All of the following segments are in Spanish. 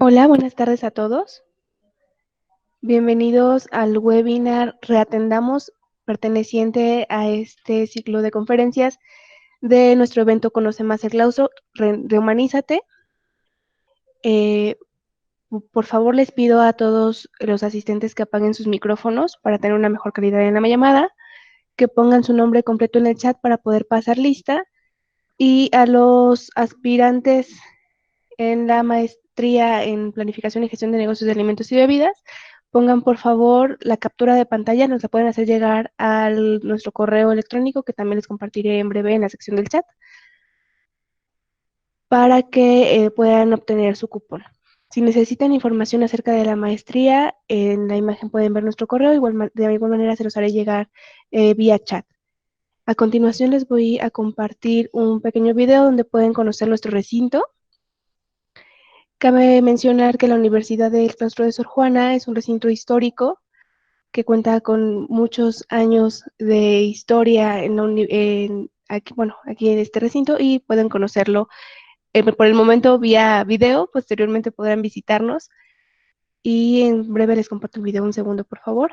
Hola, buenas tardes a todos. Bienvenidos al webinar Reatendamos, perteneciente a este ciclo de conferencias de nuestro evento Conoce Más el Claustro, Rehumanízate. Por favor, les pido a todos los asistentes que apaguen sus micrófonos para tener una mejor calidad en la llamada, que pongan su nombre completo en el chat para poder pasar lista, y a los aspirantes en la maestría en Planificación y Gestión de Negocios de Alimentos y Bebidas, pongan por favor la captura de pantalla, nos la pueden hacer llegar a nuestro correo electrónico, que también les compartiré en breve en la sección del chat, para que puedan obtener su cupón. Si necesitan información acerca de la maestría, en la imagen pueden ver nuestro correo, de igual manera se los haré llegar vía chat. A continuación les voy a compartir un pequeño video donde pueden conocer nuestro recinto. Cabe mencionar que la Universidad del Claustro de Sor Juana es un recinto histórico que cuenta con muchos años de historia aquí en este recinto, y pueden conocerlo por el momento vía video. Posteriormente podrán visitarnos y en breve les comparto el video. Un segundo, por favor.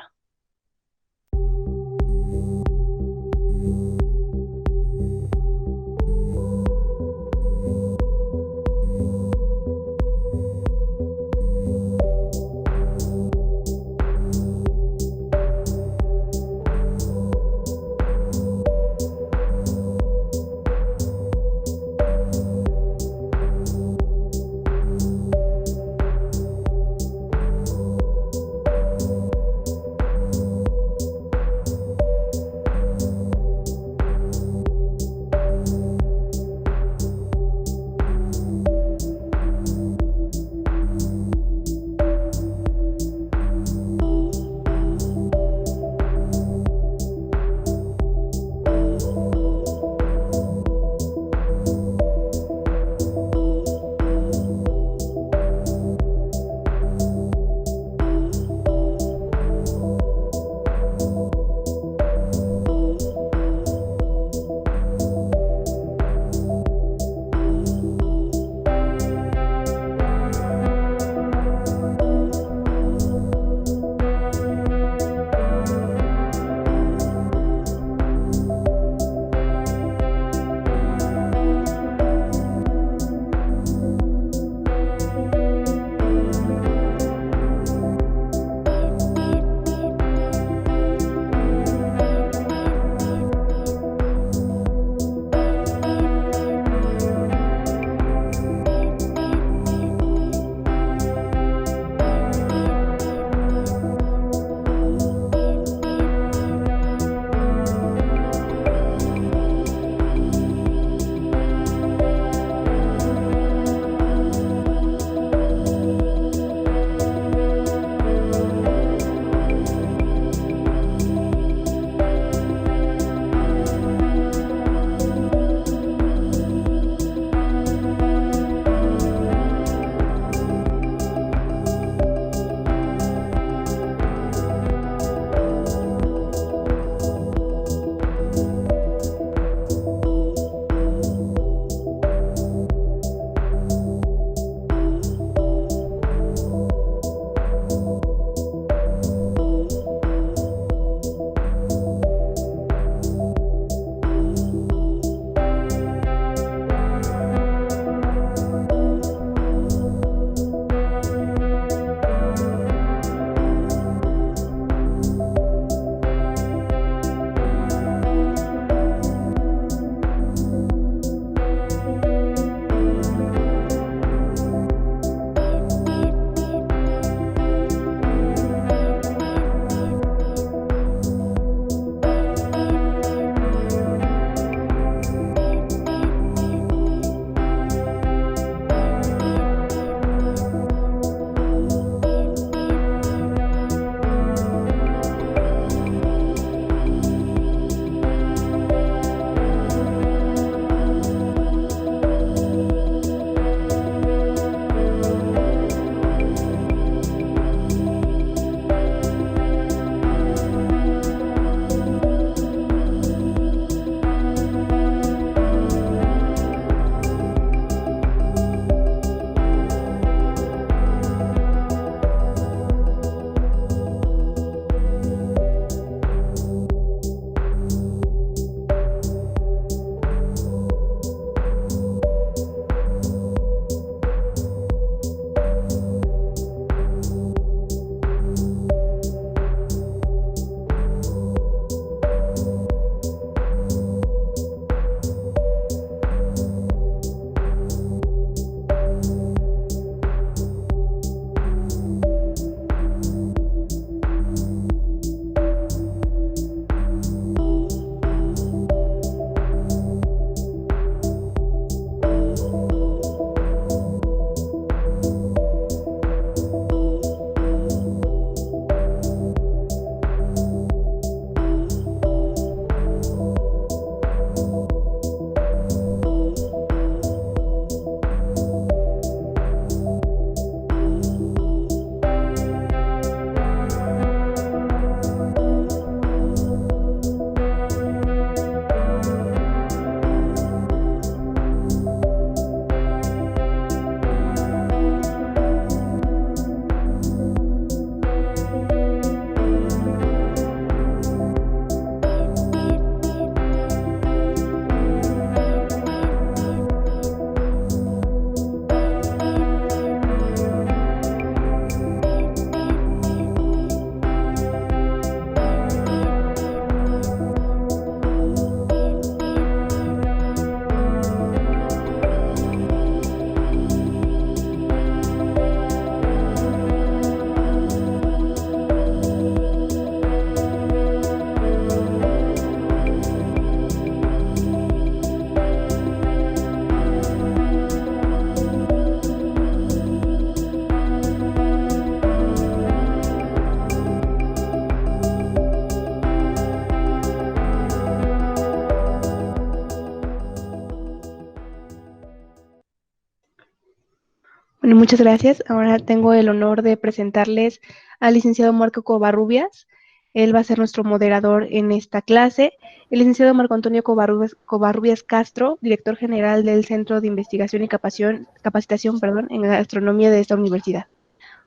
Bueno, muchas gracias. Ahora tengo el honor de presentarles al licenciado Marco Covarrubias. Él va a ser nuestro moderador en esta clase. El licenciado Marco Antonio Covarrubias Castro, director general del Centro de Investigación y Capacitación, en Gastronomía de esta universidad.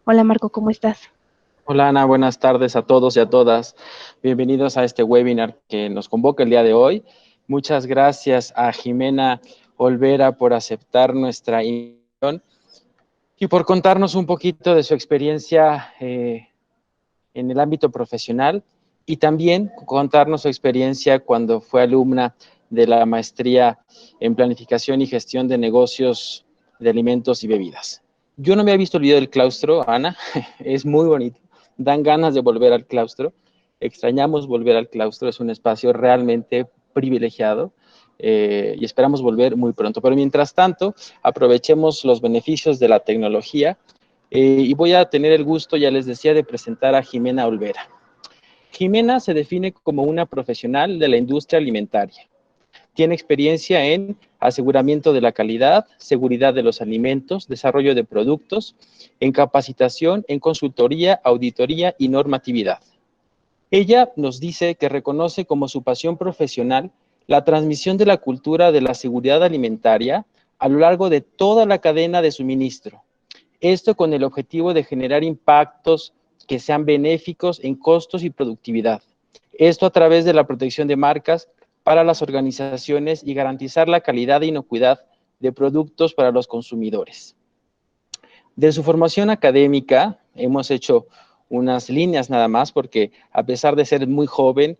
Hola Marco, ¿cómo estás? Hola Ana, buenas tardes a todos y a todas. Bienvenidos a este webinar que nos convoca el día de hoy. Muchas gracias a Jimena Olvera por aceptar nuestra invitación y por contarnos un poquito de su experiencia en el ámbito profesional y también contarnos su experiencia cuando fue alumna de la maestría en Planificación y Gestión de Negocios de Alimentos y Bebidas. Yo no me había visto el video del claustro, Ana, es muy bonito, dan ganas de volver al claustro, extrañamos volver al claustro, es un espacio realmente privilegiado y esperamos volver muy pronto. Pero mientras tanto, aprovechemos los beneficios de la tecnología y voy a tener el gusto, ya les decía, de presentar a Jimena Olvera. Jimena se define como una profesional de la industria alimentaria. Tiene experiencia en aseguramiento de la calidad, seguridad de los alimentos, desarrollo de productos, en capacitación, en consultoría, auditoría y normatividad. Ella nos dice que reconoce como su pasión profesional la transmisión de la cultura de la seguridad alimentaria a lo largo de toda la cadena de suministro. Esto con el objetivo de generar impactos que sean benéficos en costos y productividad. Esto a través de la protección de marcas para las organizaciones y garantizar la calidad e inocuidad de productos para los consumidores. De su formación académica, hemos hecho unas líneas nada más, porque a pesar de ser muy joven,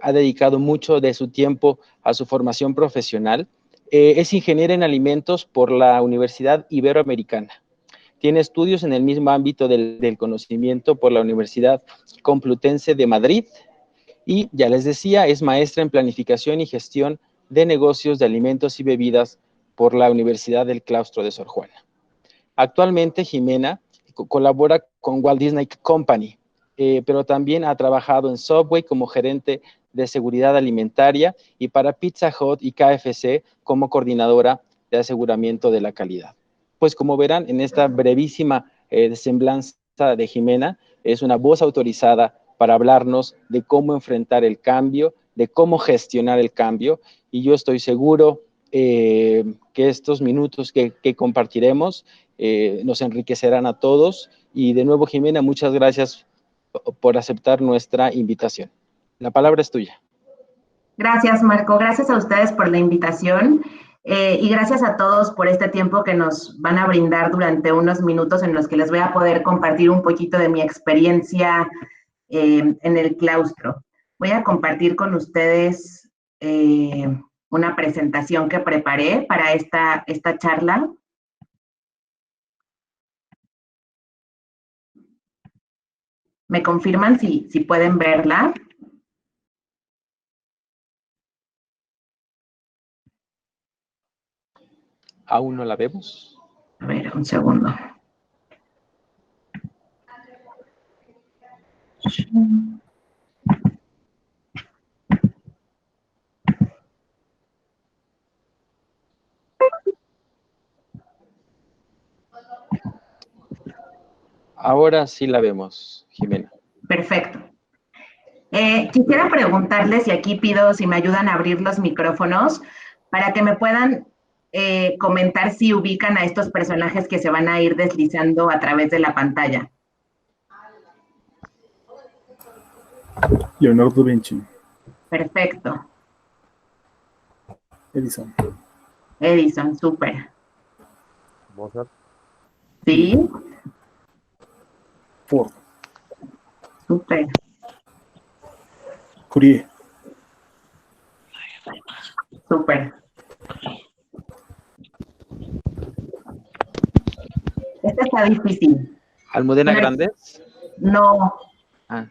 ha dedicado mucho de su tiempo a su formación profesional. Es ingeniera en alimentos por la Universidad Iberoamericana. Tiene estudios en el mismo ámbito del conocimiento por la Universidad Complutense de Madrid y, ya les decía, es maestra en planificación y gestión de negocios de alimentos y bebidas por la Universidad del Claustro de Sor Juana. Actualmente, Jimena colabora con Walt Disney Company, pero también ha trabajado en Subway como gerente de seguridad alimentaria y para Pizza Hut y KFC como coordinadora de aseguramiento de la calidad. Pues como verán, en esta brevísima semblanza de Jimena, es una voz autorizada para hablarnos de cómo enfrentar el cambio, de cómo gestionar el cambio, y yo estoy seguro que estos minutos que compartiremos nos enriquecerán a todos. Y de nuevo, Jimena, muchas gracias por aceptar nuestra invitación. La palabra es tuya. Gracias, Marco. Gracias a ustedes por la invitación y gracias a todos por este tiempo que nos van a brindar durante unos minutos en los que les voy a poder compartir un poquito de mi experiencia en el claustro. Voy a compartir con ustedes una presentación que preparé para esta charla. ¿Me confirman si pueden verla? ¿Aún no la vemos? A ver, un segundo. Ahora sí la vemos, Jimena. Perfecto. Quisiera preguntarles, y aquí pido si me ayudan a abrir los micrófonos, para que me puedan comentar si ubican a estos personajes que se van a ir deslizando a través de la pantalla. Leonardo da Vinci. Perfecto. Edison. Edison, súper. Mozart. ¿Sí? Ford. Súper. Curie. Súper. Esta está difícil. ¿Almudena Grandes? No. Ah.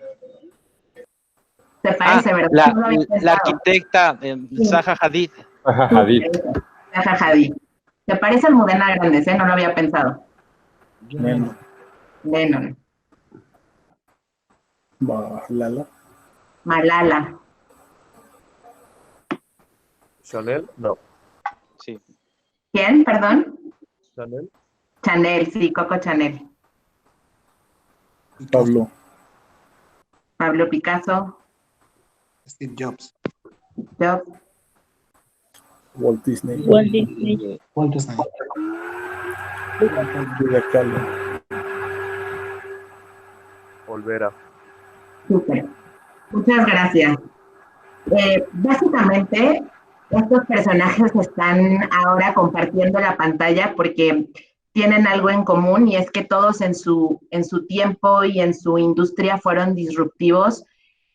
Se parece, ¿verdad? La arquitecta Zaha Hadid. Zaha Hadid. Zaha Hadid. ¿Te parece Almudena Grandes? No lo había pensado. Lennon. Malala. Malala. Chanel, no. Sí. ¿Quién, perdón? Chanel. Chanel, sí, Coco Chanel. Pablo. Pablo Picasso. Steve Jobs. Jobs. Walt Disney. Walt Disney. Walt Disney. Frida Kahlo. Olvera. Súper. Muchas gracias. Básicamente, estos personajes están ahora compartiendo la pantalla porque tienen algo en común y es que todos en su tiempo y en su industria fueron disruptivos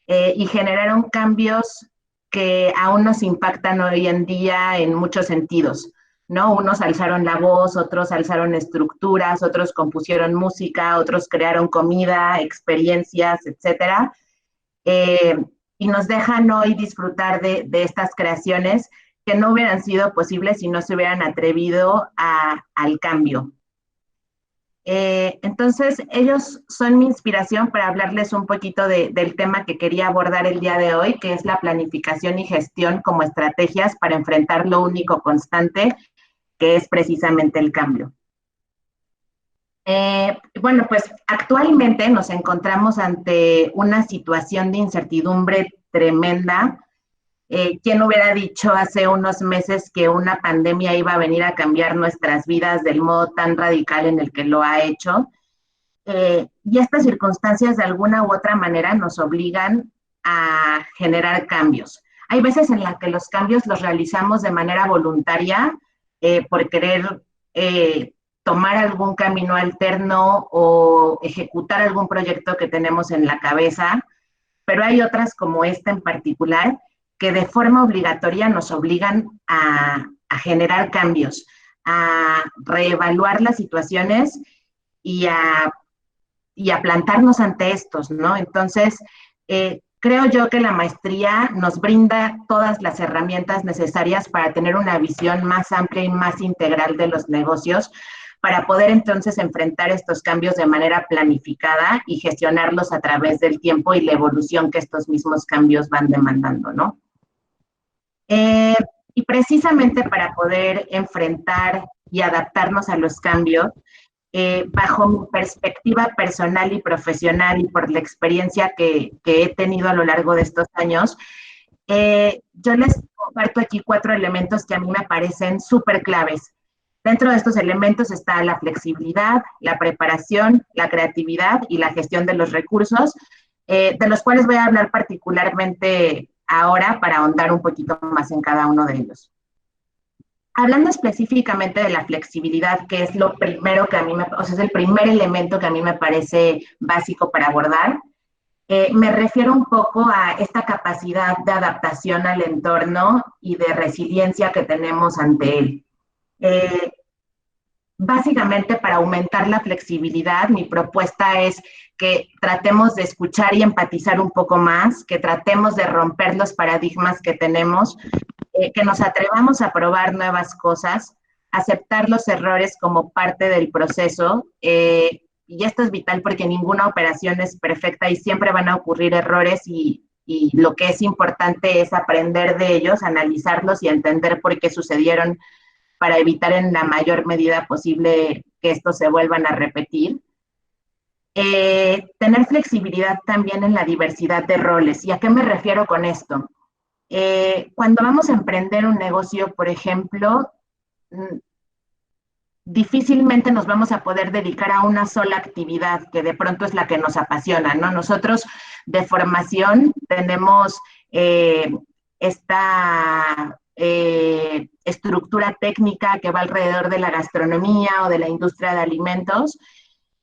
y generaron cambios que aún nos impactan hoy en día en muchos sentidos, ¿no? Unos alzaron la voz, otros alzaron estructuras, otros compusieron música, otros crearon comida, experiencias, etcétera. Y nos dejan hoy disfrutar de estas creaciones que no hubieran sido posibles si no se hubieran atrevido al cambio. Entonces, ellos son mi inspiración para hablarles un poquito del tema que quería abordar el día de hoy, que es la planificación y gestión como estrategias para enfrentar lo único constante, que es precisamente el cambio. Bueno, pues actualmente nos encontramos ante una situación de incertidumbre tremenda. ¿Quién hubiera dicho hace unos meses que una pandemia iba a venir a cambiar nuestras vidas del modo tan radical en el que lo ha hecho? Y estas circunstancias de alguna u otra manera nos obligan a generar cambios. Hay veces en las que los cambios los realizamos de manera voluntaria por querer tomar algún camino alterno o ejecutar algún proyecto que tenemos en la cabeza, pero hay otras como esta en particular que de forma obligatoria nos obligan a generar cambios, a reevaluar las situaciones y a plantarnos ante estos, ¿no? Entonces, creo yo que la maestría nos brinda todas las herramientas necesarias para tener una visión más amplia y más integral de los negocios, para poder entonces enfrentar estos cambios de manera planificada y gestionarlos a través del tiempo y la evolución que estos mismos cambios van demandando, ¿no? Y precisamente para poder enfrentar y adaptarnos a los cambios, bajo mi perspectiva personal y profesional y por la experiencia que he tenido a lo largo de estos años, yo les comparto aquí 4 elementos que a mí me parecen súper claves. Dentro de estos elementos está la flexibilidad, la preparación, la creatividad y la gestión de los recursos, de los cuales voy a hablar particularmente ahora para ahondar un poquito más en cada uno de ellos. Hablando específicamente de la flexibilidad, que es lo primero que a mí es el primer elemento que a mí me parece básico para abordar, me refiero un poco a esta capacidad de adaptación al entorno y de resiliencia que tenemos ante él. Básicamente, para aumentar la flexibilidad, mi propuesta es que tratemos de escuchar y empatizar un poco más, que tratemos de romper los paradigmas que tenemos, que nos atrevamos a probar nuevas cosas, aceptar los errores como parte del proceso, y esto es vital porque ninguna operación es perfecta y siempre van a ocurrir errores y lo que es importante es aprender de ellos, analizarlos y entender por qué sucedieron para evitar en la mayor medida posible que estos se vuelvan a repetir. Tener flexibilidad también en la diversidad de roles. ¿Y a qué me refiero con esto? Cuando vamos a emprender un negocio, por ejemplo, difícilmente nos vamos a poder dedicar a una sola actividad, que de pronto es la que nos apasiona, ¿no? Nosotros de formación tenemos esta estructura técnica que va alrededor de la gastronomía o de la industria de alimentos,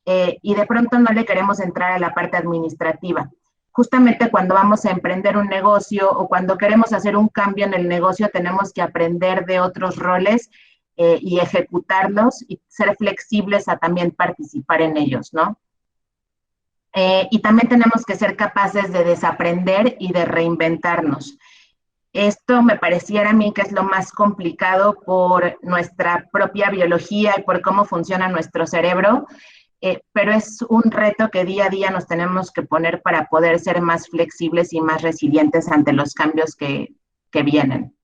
y de pronto no le queremos entrar a la parte administrativa. Justamente cuando vamos a emprender un negocio o cuando queremos hacer un cambio en el negocio, tenemos que aprender de otros roles y ejecutarlos y ser flexibles a también participar en ellos, ¿no? Y también tenemos que ser capaces de desaprender y de reinventarnos. Esto me pareciera a mí que es lo más complicado por nuestra propia biología y por cómo funciona nuestro cerebro, pero es un reto que día a día nos tenemos que poner para poder ser más flexibles y más resilientes ante los cambios que vienen.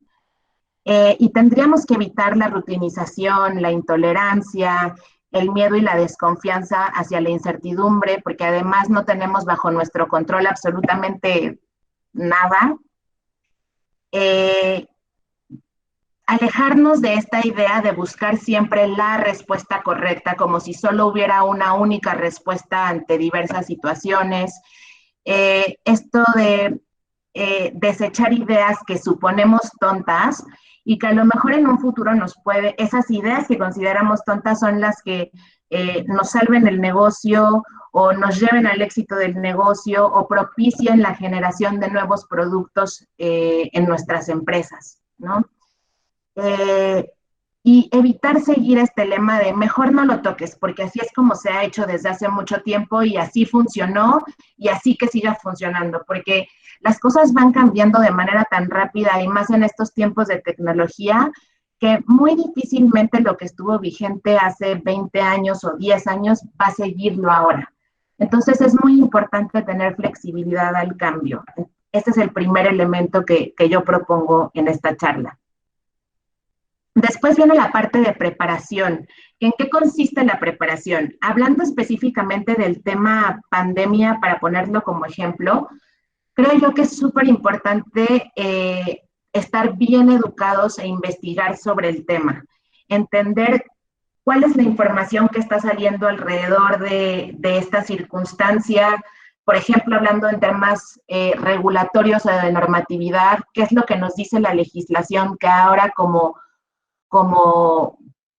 Y tendríamos que evitar la rutinización, la intolerancia, el miedo y la desconfianza hacia la incertidumbre, porque además no tenemos bajo nuestro control absolutamente nada. Alejarnos de esta idea de buscar siempre la respuesta correcta, como si solo hubiera una única respuesta ante diversas situaciones. Esto de desechar ideas que suponemos tontas y que a lo mejor en un futuro esas ideas que consideramos tontas son las que nos salven el negocio o nos lleven al éxito del negocio o propicien la generación de nuevos productos en nuestras empresas, ¿no? Y evitar seguir este lema de mejor no lo toques, porque así es como se ha hecho desde hace mucho tiempo y así funcionó y así que siga funcionando, porque las cosas van cambiando de manera tan rápida y más en estos tiempos de tecnología que muy difícilmente lo que estuvo vigente hace 20 años o 10 años va a seguirlo ahora. Entonces es muy importante tener flexibilidad al cambio. Este es el primer elemento que yo propongo en esta charla. Después viene la parte de preparación. ¿En qué consiste la preparación? Hablando específicamente del tema pandemia, para ponerlo como ejemplo, creo yo que es súper importante estar bien educados e investigar sobre el tema, entender cuál es la información que está saliendo alrededor de esta circunstancia, por ejemplo, hablando en temas regulatorios o de normatividad, qué es lo que nos dice la legislación que ahora como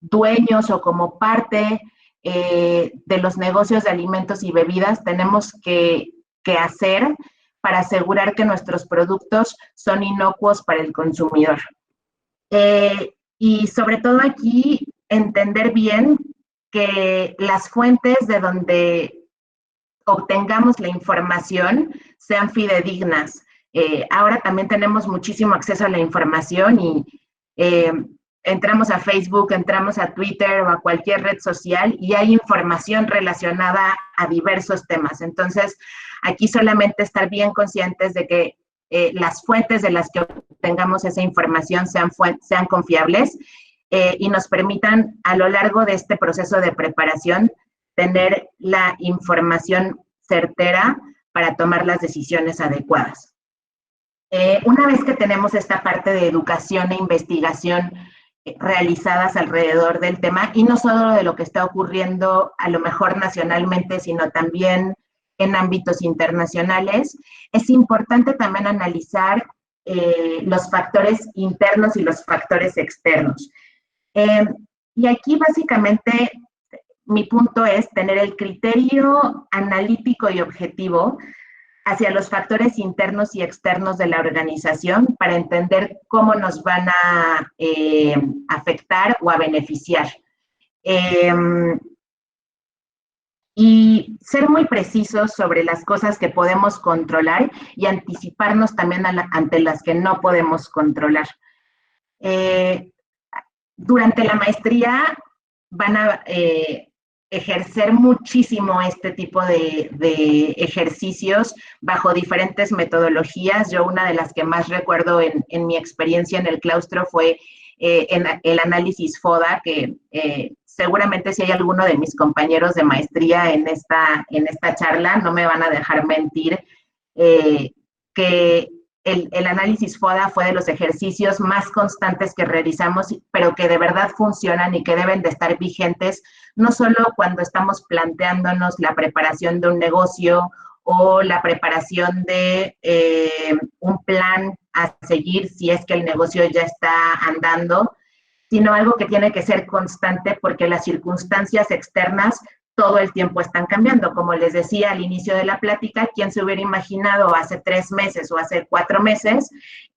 dueños o como parte de los negocios de alimentos y bebidas tenemos que hacer para asegurar que nuestros productos son inocuos para el consumidor. Y sobre todo aquí, entender bien que las fuentes de donde obtengamos la información sean fidedignas. Ahora también tenemos muchísimo acceso a la información y entramos a Facebook, entramos a Twitter o a cualquier red social y hay información relacionada a diversos temas. Entonces, aquí solamente estar bien conscientes de que las fuentes de las que obtengamos esa información sean confiables y nos permitan a lo largo de este proceso de preparación tener la información certera para tomar las decisiones adecuadas. Una vez que tenemos esta parte de educación e investigación realizadas alrededor del tema, y no solo de lo que está ocurriendo a lo mejor nacionalmente, sino también en ámbitos internacionales, es importante también analizar los factores internos y los factores externos. Y aquí básicamente mi punto es tener el criterio analítico y objetivo hacia los factores internos y externos de la organización para entender cómo nos van a afectar o a beneficiar. Y ser muy precisos sobre las cosas que podemos controlar y anticiparnos también ante las que no podemos controlar. Durante la maestría van a ejercer muchísimo este tipo de ejercicios bajo diferentes metodologías. Yo una de las que más recuerdo en mi experiencia en el claustro fue en el análisis FODA, que seguramente si hay alguno de mis compañeros de maestría en esta charla, no me van a dejar mentir, que el análisis FODA fue de los ejercicios más constantes que realizamos, pero que de verdad funcionan y que deben de estar vigentes, no solo cuando estamos planteándonos la preparación de un negocio o la preparación de un plan a seguir si es que el negocio ya está andando, sino algo que tiene que ser constante porque las circunstancias externas todo el tiempo están cambiando. Como les decía al inicio de la plática, ¿quién se hubiera imaginado hace 3 meses o hace 4 meses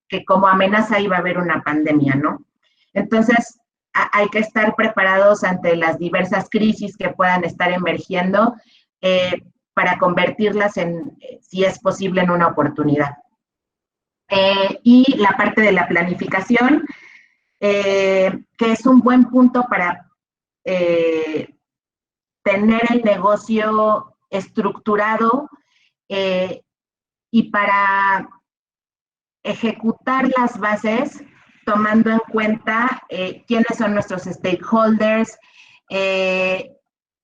que como amenaza iba a haber una pandemia, ¿no? Entonces, hay que estar preparados ante las diversas crisis que puedan estar emergiendo para convertirlas en, si es posible, en una oportunidad. Y la parte de la planificación, que es un buen punto para tener el negocio estructurado y para ejecutar las bases tomando en cuenta quiénes son nuestros stakeholders,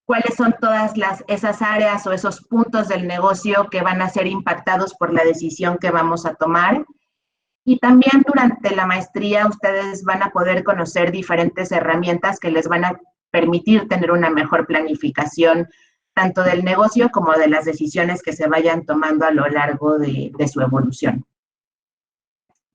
cuáles son todas esas áreas o esos puntos del negocio que van a ser impactados por la decisión que vamos a tomar. Y también durante la maestría ustedes van a poder conocer diferentes herramientas que les van a permitir tener una mejor planificación tanto del negocio como de las decisiones que se vayan tomando a lo largo de su evolución.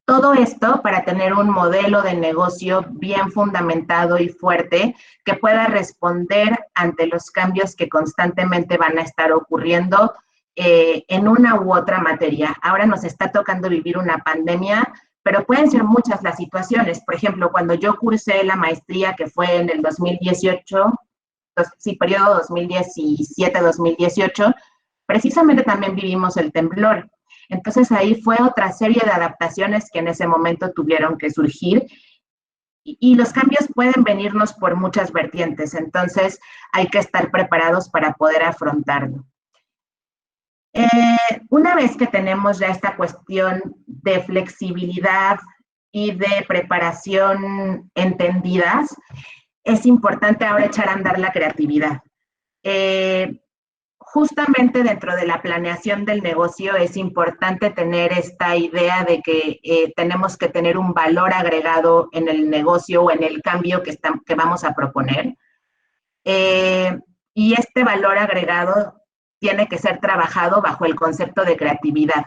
Todo esto para tener un modelo de negocio bien fundamentado y fuerte que pueda responder ante los cambios que constantemente van a estar ocurriendo en una u otra materia. Ahora nos está tocando vivir una pandemia, pero pueden ser muchas las situaciones. Por ejemplo, cuando yo cursé la maestría, que fue en el 2018, sí, periodo 2017-2018, precisamente también vivimos el temblor. Entonces ahí fue otra serie de adaptaciones que en ese momento tuvieron que surgir y los cambios pueden venirnos por muchas vertientes, entonces hay que estar preparados para poder afrontarlo. Una vez que tenemos ya esta cuestión de flexibilidad y de preparación entendidas, es importante ahora echar a andar la creatividad. Justamente dentro de la planeación del negocio es importante tener esta idea de que tenemos que tener un valor agregado en el negocio o en el cambio que vamos a proponer. Y este valor agregado tiene que ser trabajado bajo el concepto de creatividad.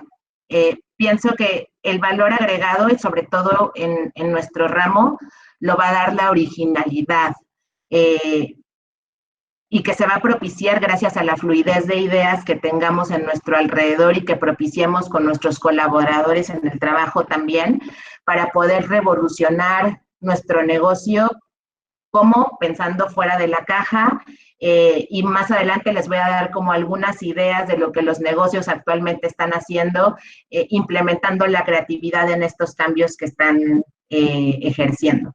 Pienso que el valor agregado, y sobre todo en nuestro ramo, lo va a dar la originalidad. Y que se va a propiciar gracias a la fluidez de ideas que tengamos en nuestro alrededor y que propiciemos con nuestros colaboradores en el trabajo también, para poder revolucionar nuestro negocio, como pensando fuera de la caja, y más adelante les voy a dar como algunas ideas de lo que los negocios actualmente están haciendo, implementando la creatividad en estos cambios que están ejerciendo.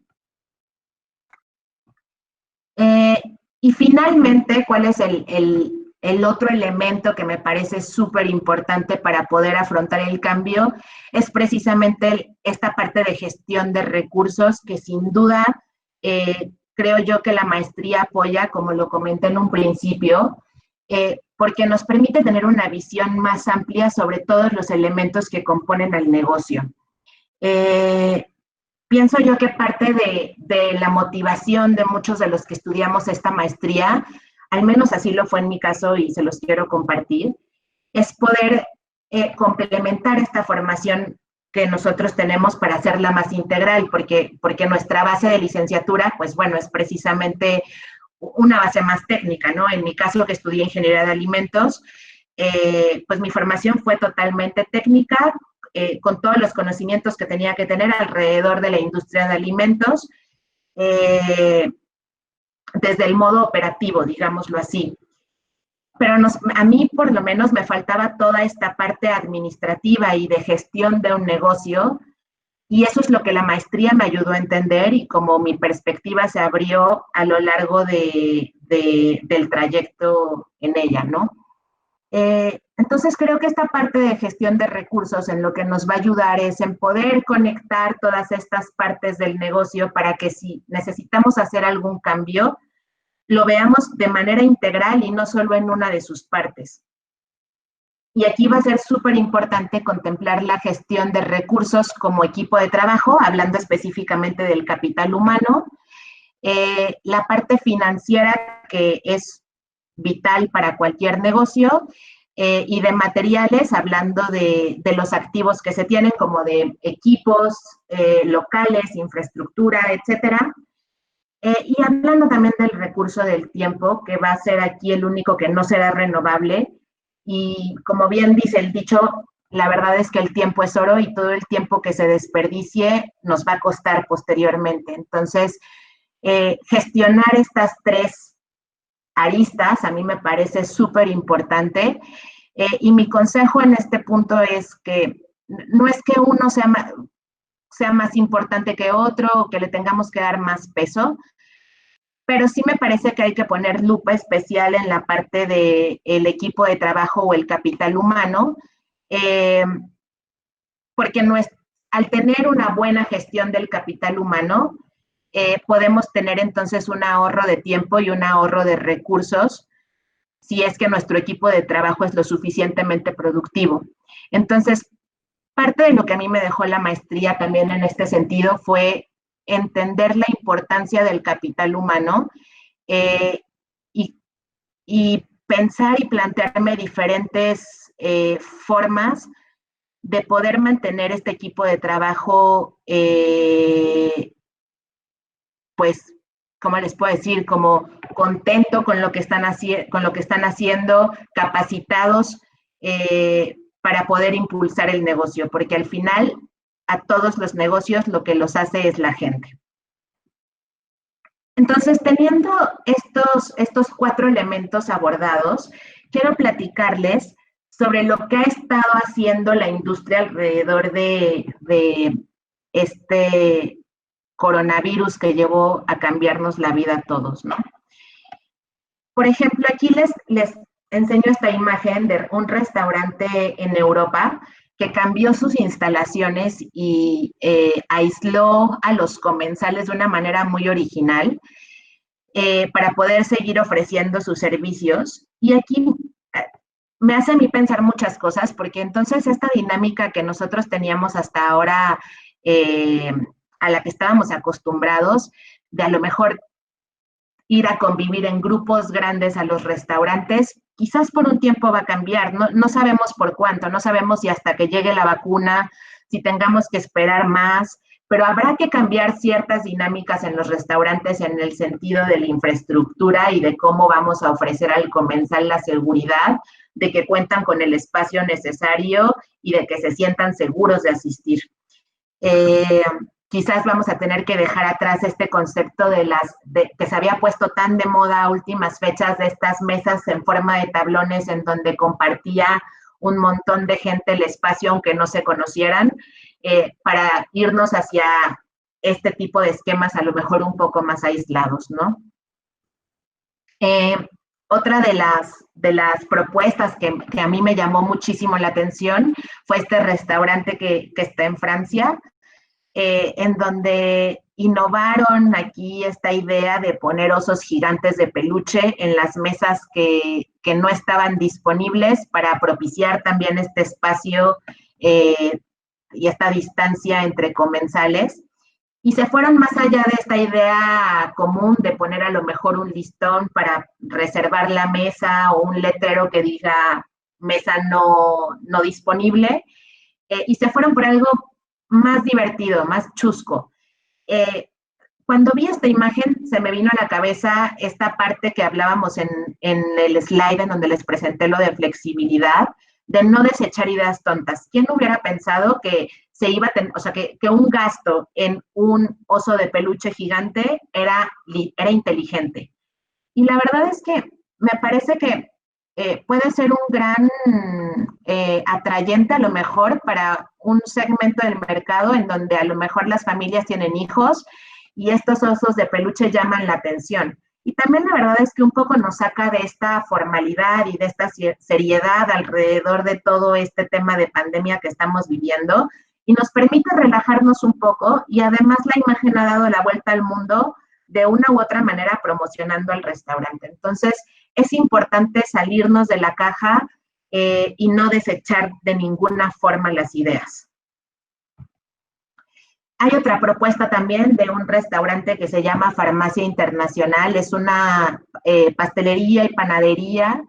Y finalmente, ¿cuál es el otro elemento que me parece súper importante para poder afrontar el cambio? Es precisamente esta parte de gestión de recursos que sin duda creo yo que la maestría apoya, como lo comenté en un principio, porque nos permite tener una visión más amplia sobre todos los elementos que componen el negocio. Pienso yo que parte de la motivación de muchos de los que estudiamos esta maestría, al menos así lo fue en mi caso y se los quiero compartir, es poder complementar esta formación que nosotros tenemos para hacerla más integral, porque nuestra base de licenciatura, pues bueno, es precisamente una base más técnica, ¿no? En mi caso, que estudié Ingeniería de Alimentos, pues mi formación fue totalmente técnica, con todos los conocimientos que tenía que tener alrededor de la industria de alimentos, desde el modo operativo, digámoslo así. Pero a mí, por lo menos, me faltaba toda esta parte administrativa y de gestión de un negocio, y eso es lo que la maestría me ayudó a entender y como mi perspectiva se abrió a lo largo del trayecto en ella, ¿no? Entonces creo que esta parte de gestión de recursos en lo que nos va a ayudar es en poder conectar todas estas partes del negocio para que si necesitamos hacer algún cambio, lo veamos de manera integral y no solo en una de sus partes. Y aquí va a ser súper importante contemplar la gestión de recursos como equipo de trabajo, hablando específicamente del capital humano, la parte financiera que es vital para cualquier negocio, y de materiales, hablando de los activos que se tienen, como de equipos locales, infraestructura, etcétera. Y hablando también del recurso del tiempo, que va a ser aquí el único que no será renovable. Y como bien dice el dicho, la verdad es que el tiempo es oro y todo el tiempo que se desperdicie nos va a costar posteriormente. Entonces, gestionar estas tres aristas a mí me parece súper importante, y mi consejo en este punto es que no es que uno sea más importante que otro o que le tengamos que dar más peso, pero sí me parece que hay que poner lupa especial en la parte del equipo de trabajo o el capital humano, porque al tener una buena gestión del capital humano, podemos tener entonces un ahorro de tiempo y un ahorro de recursos si es que nuestro equipo de trabajo es lo suficientemente productivo. Entonces, parte de lo que a mí me dejó la maestría también en este sentido fue entender la importancia del capital humano eh, y, y, pensar y plantearme diferentes formas de poder mantener este equipo de trabajo, pues, ¿cómo les puedo decir? Como contento con lo que están, haciendo, capacitados para poder impulsar el negocio, porque al final a todos los negocios lo que los hace es la gente. Entonces, teniendo estos 4 elementos abordados, quiero platicarles sobre lo que ha estado haciendo la industria alrededor de este coronavirus que llevó a cambiarnos la vida a todos, ¿no? Por ejemplo, aquí les enseño esta imagen de un restaurante en Europa que cambió sus instalaciones y aisló a los comensales de una manera muy original para poder seguir ofreciendo sus servicios. Y aquí me hace a mí pensar muchas cosas, porque entonces esta dinámica que nosotros teníamos hasta ahora, a la que estábamos acostumbrados, de a lo mejor ir a convivir en grupos grandes a los restaurantes, quizás por un tiempo va a cambiar, no sabemos por cuánto, no sabemos si hasta que llegue la vacuna, si tengamos que esperar más, pero habrá que cambiar ciertas dinámicas en los restaurantes en el sentido de la infraestructura y de cómo vamos a ofrecer al comensal la seguridad de que cuentan con el espacio necesario y de que se sientan seguros de asistir. Quizás vamos a tener que dejar atrás este concepto que se había puesto tan de moda a últimas fechas, de estas mesas en forma de tablones en donde compartía un montón de gente el espacio aunque no se conocieran, para irnos hacia este tipo de esquemas a lo mejor un poco más aislados, ¿no? Otra de las propuestas que a mí me llamó muchísimo la atención fue este restaurante que está en Francia, en donde innovaron aquí esta idea de poner osos gigantes de peluche en las mesas que no estaban disponibles para propiciar también este espacio y esta distancia entre comensales. Y se fueron más allá de esta idea común de poner a lo mejor un listón para reservar la mesa o un letrero que diga mesa no disponible, y se fueron por algo más divertido, más chusco. Cuando vi esta imagen, se me vino a la cabeza esta parte que hablábamos en el slide en donde les presenté lo de flexibilidad, de no desechar ideas tontas. ¿Quién hubiera pensado que se iba a o sea, que un gasto en un oso de peluche gigante era inteligente? Y la verdad es que me parece que puede ser un gran atrayente a lo mejor para un segmento del mercado en donde a lo mejor las familias tienen hijos y estos osos de peluche llaman la atención. Y también la verdad es que un poco nos saca de esta formalidad y de esta seriedad alrededor de todo este tema de pandemia que estamos viviendo y nos permite relajarnos un poco, y además la imagen ha dado la vuelta al mundo de una u otra manera promocionando al restaurante. Entonces, es importante salirnos de la caja y no desechar de ninguna forma las ideas. Hay otra propuesta también de un restaurante que se llama Farmacia Internacional. Es una pastelería y panadería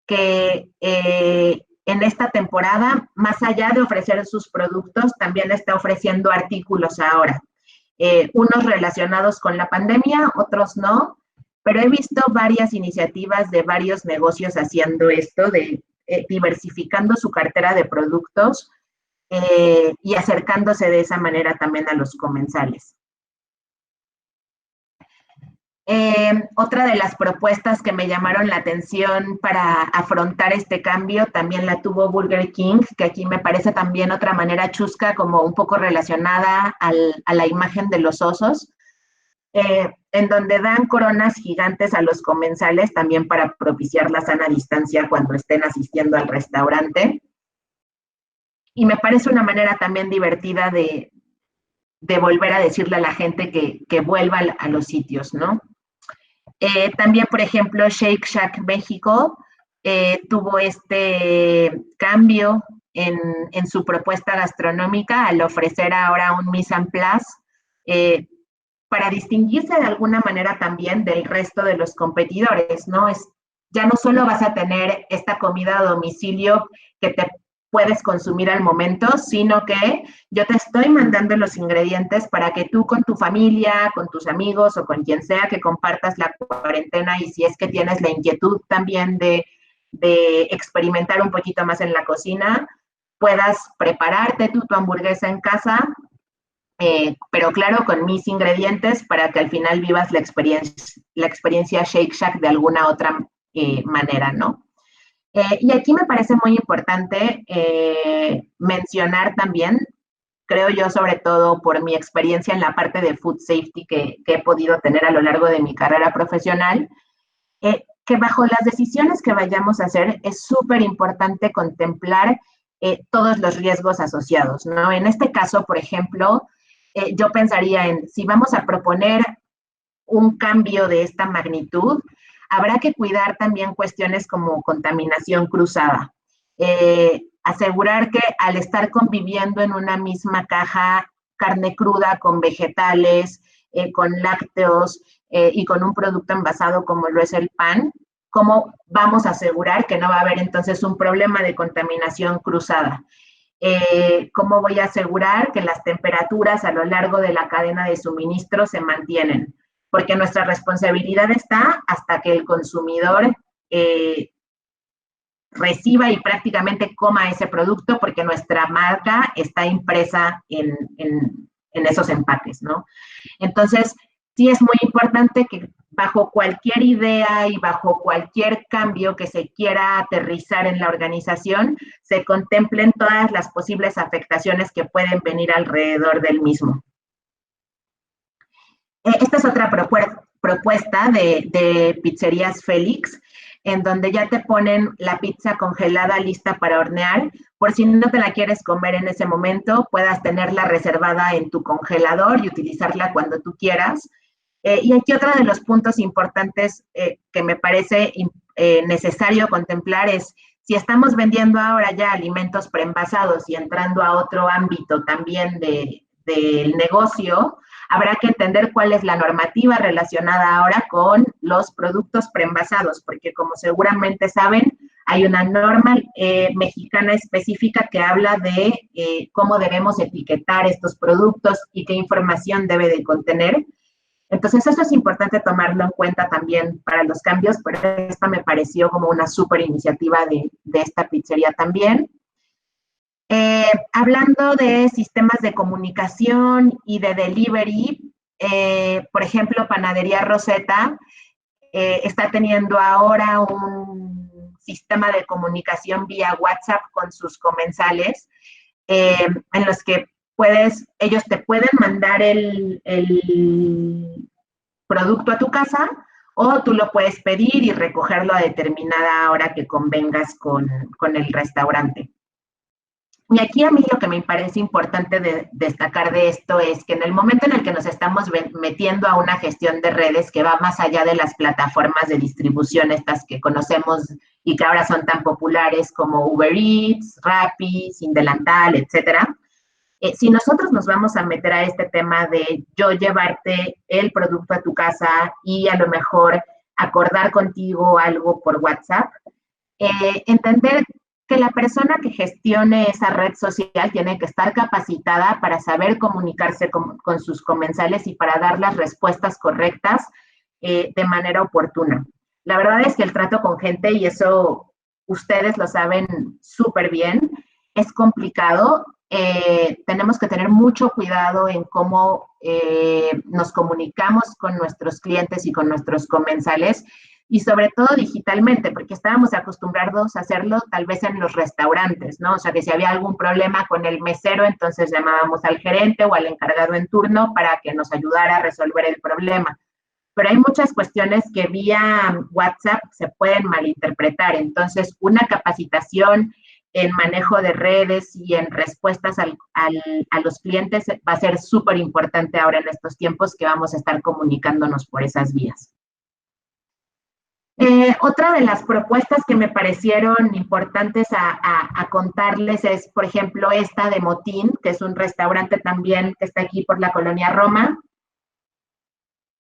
que en esta temporada, más allá de ofrecer sus productos, también está ofreciendo artículos ahora. Unos relacionados con la pandemia, otros no, pero he visto varias iniciativas de varios negocios haciendo esto, de diversificando su cartera de productos y acercándose de esa manera también a los comensales. Otra de las propuestas que me llamaron la atención para afrontar este cambio también la tuvo Burger King, que aquí me parece también otra manera chusca, como un poco relacionada a la imagen de los osos, en donde dan coronas gigantes a los comensales también para propiciar la sana distancia cuando estén asistiendo al restaurante. Y me parece una manera también divertida de de volver a decirle a la gente que vuelva a los sitios, ¿no? También, por ejemplo, Shake Shack México tuvo este cambio en su propuesta gastronómica al ofrecer ahora un mise en place para distinguirse de alguna manera también del resto de los competidores, ¿no? Ya no solo vas a tener esta comida a domicilio que te puedes consumir al momento, sino que yo te estoy mandando los ingredientes para que tú con tu familia, con tus amigos o con quien sea que compartas la cuarentena, y si es que tienes la inquietud también de experimentar un poquito más en la cocina, puedas prepararte tu hamburguesa en casa, pero claro, con mis ingredientes para que al final vivas la experiencia Shake Shack de alguna otra manera, ¿no? Y aquí me parece muy importante mencionar también, creo yo, sobre todo por mi experiencia en la parte de food safety que he podido tener a lo largo de mi carrera profesional, que bajo las decisiones que vayamos a hacer es súper importante contemplar todos los riesgos asociados, ¿no? En este caso, por ejemplo, yo pensaría en si vamos a proponer un cambio de esta magnitud, habrá que cuidar también cuestiones como contaminación cruzada. Asegurar que al estar conviviendo en una misma caja, carne cruda con vegetales, con lácteos y con un producto envasado como lo es el pan, ¿cómo vamos a asegurar que no va a haber entonces un problema de contaminación cruzada? ¿Cómo voy a asegurar que las temperaturas a lo largo de la cadena de suministro se mantienen? Porque nuestra responsabilidad está hasta que el consumidor reciba y prácticamente coma ese producto, porque nuestra marca está impresa en esos empaques, ¿no? Entonces, sí es muy importante que bajo cualquier idea y bajo cualquier cambio que se quiera aterrizar en la organización, se contemplen todas las posibles afectaciones que pueden venir alrededor del mismo. Esta es otra propuesta de Pizzerías Félix, en donde ya te ponen la pizza congelada lista para hornear, por si no te la quieres comer en ese momento, puedas tenerla reservada en tu congelador y utilizarla cuando tú quieras. Y aquí otro de los puntos importantes que me parece necesario contemplar es, si estamos vendiendo ahora ya alimentos preenvasados y entrando a otro ámbito también del negocio, habrá que entender cuál es la normativa relacionada ahora con los productos preenvasados, porque como seguramente saben, hay una norma mexicana específica que habla de cómo debemos etiquetar estos productos y qué información debe de contener. Entonces, eso es importante tomarlo en cuenta también para los cambios, pero esta me pareció como una súper iniciativa de esta pizzería también. Hablando de sistemas de comunicación y de delivery, por ejemplo, Panadería Rosetta está teniendo ahora un sistema de comunicación vía WhatsApp con sus comensales, en los que ellos te pueden mandar el producto a tu casa, o tú lo puedes pedir y recogerlo a determinada hora que convengas con el restaurante. Y aquí a mí lo que me parece importante destacar de esto es que en el momento en el que nos estamos metiendo a una gestión de redes que va más allá de las plataformas de distribución, estas que conocemos y que ahora son tan populares como Uber Eats, Rappi, Sin Delantal, etcétera, si nosotros nos vamos a meter a este tema de yo llevarte el producto a tu casa y a lo mejor acordar contigo algo por WhatsApp, entender que la persona que gestione esa red social tiene que estar capacitada para saber comunicarse con sus comensales y para dar las respuestas correctas de manera oportuna. La verdad es que el trato con gente, y eso ustedes lo saben súper bien, es complicado. Tenemos que tener mucho cuidado en cómo nos comunicamos con nuestros clientes y con nuestros comensales, y sobre todo digitalmente, porque estábamos acostumbrados a hacerlo tal vez en los restaurantes, ¿no? O sea, que si había algún problema con el mesero, entonces llamábamos al gerente o al encargado en turno para que nos ayudara a resolver el problema. Pero hay muchas cuestiones que vía WhatsApp se pueden malinterpretar, entonces una capacitación en manejo de redes y en respuestas a los clientes va a ser súper importante ahora en estos tiempos que vamos a estar comunicándonos por esas vías. Otra de las propuestas que me parecieron importantes a contarles es, por ejemplo, esta de Motín, que es un restaurante también que está aquí por la Colonia Roma,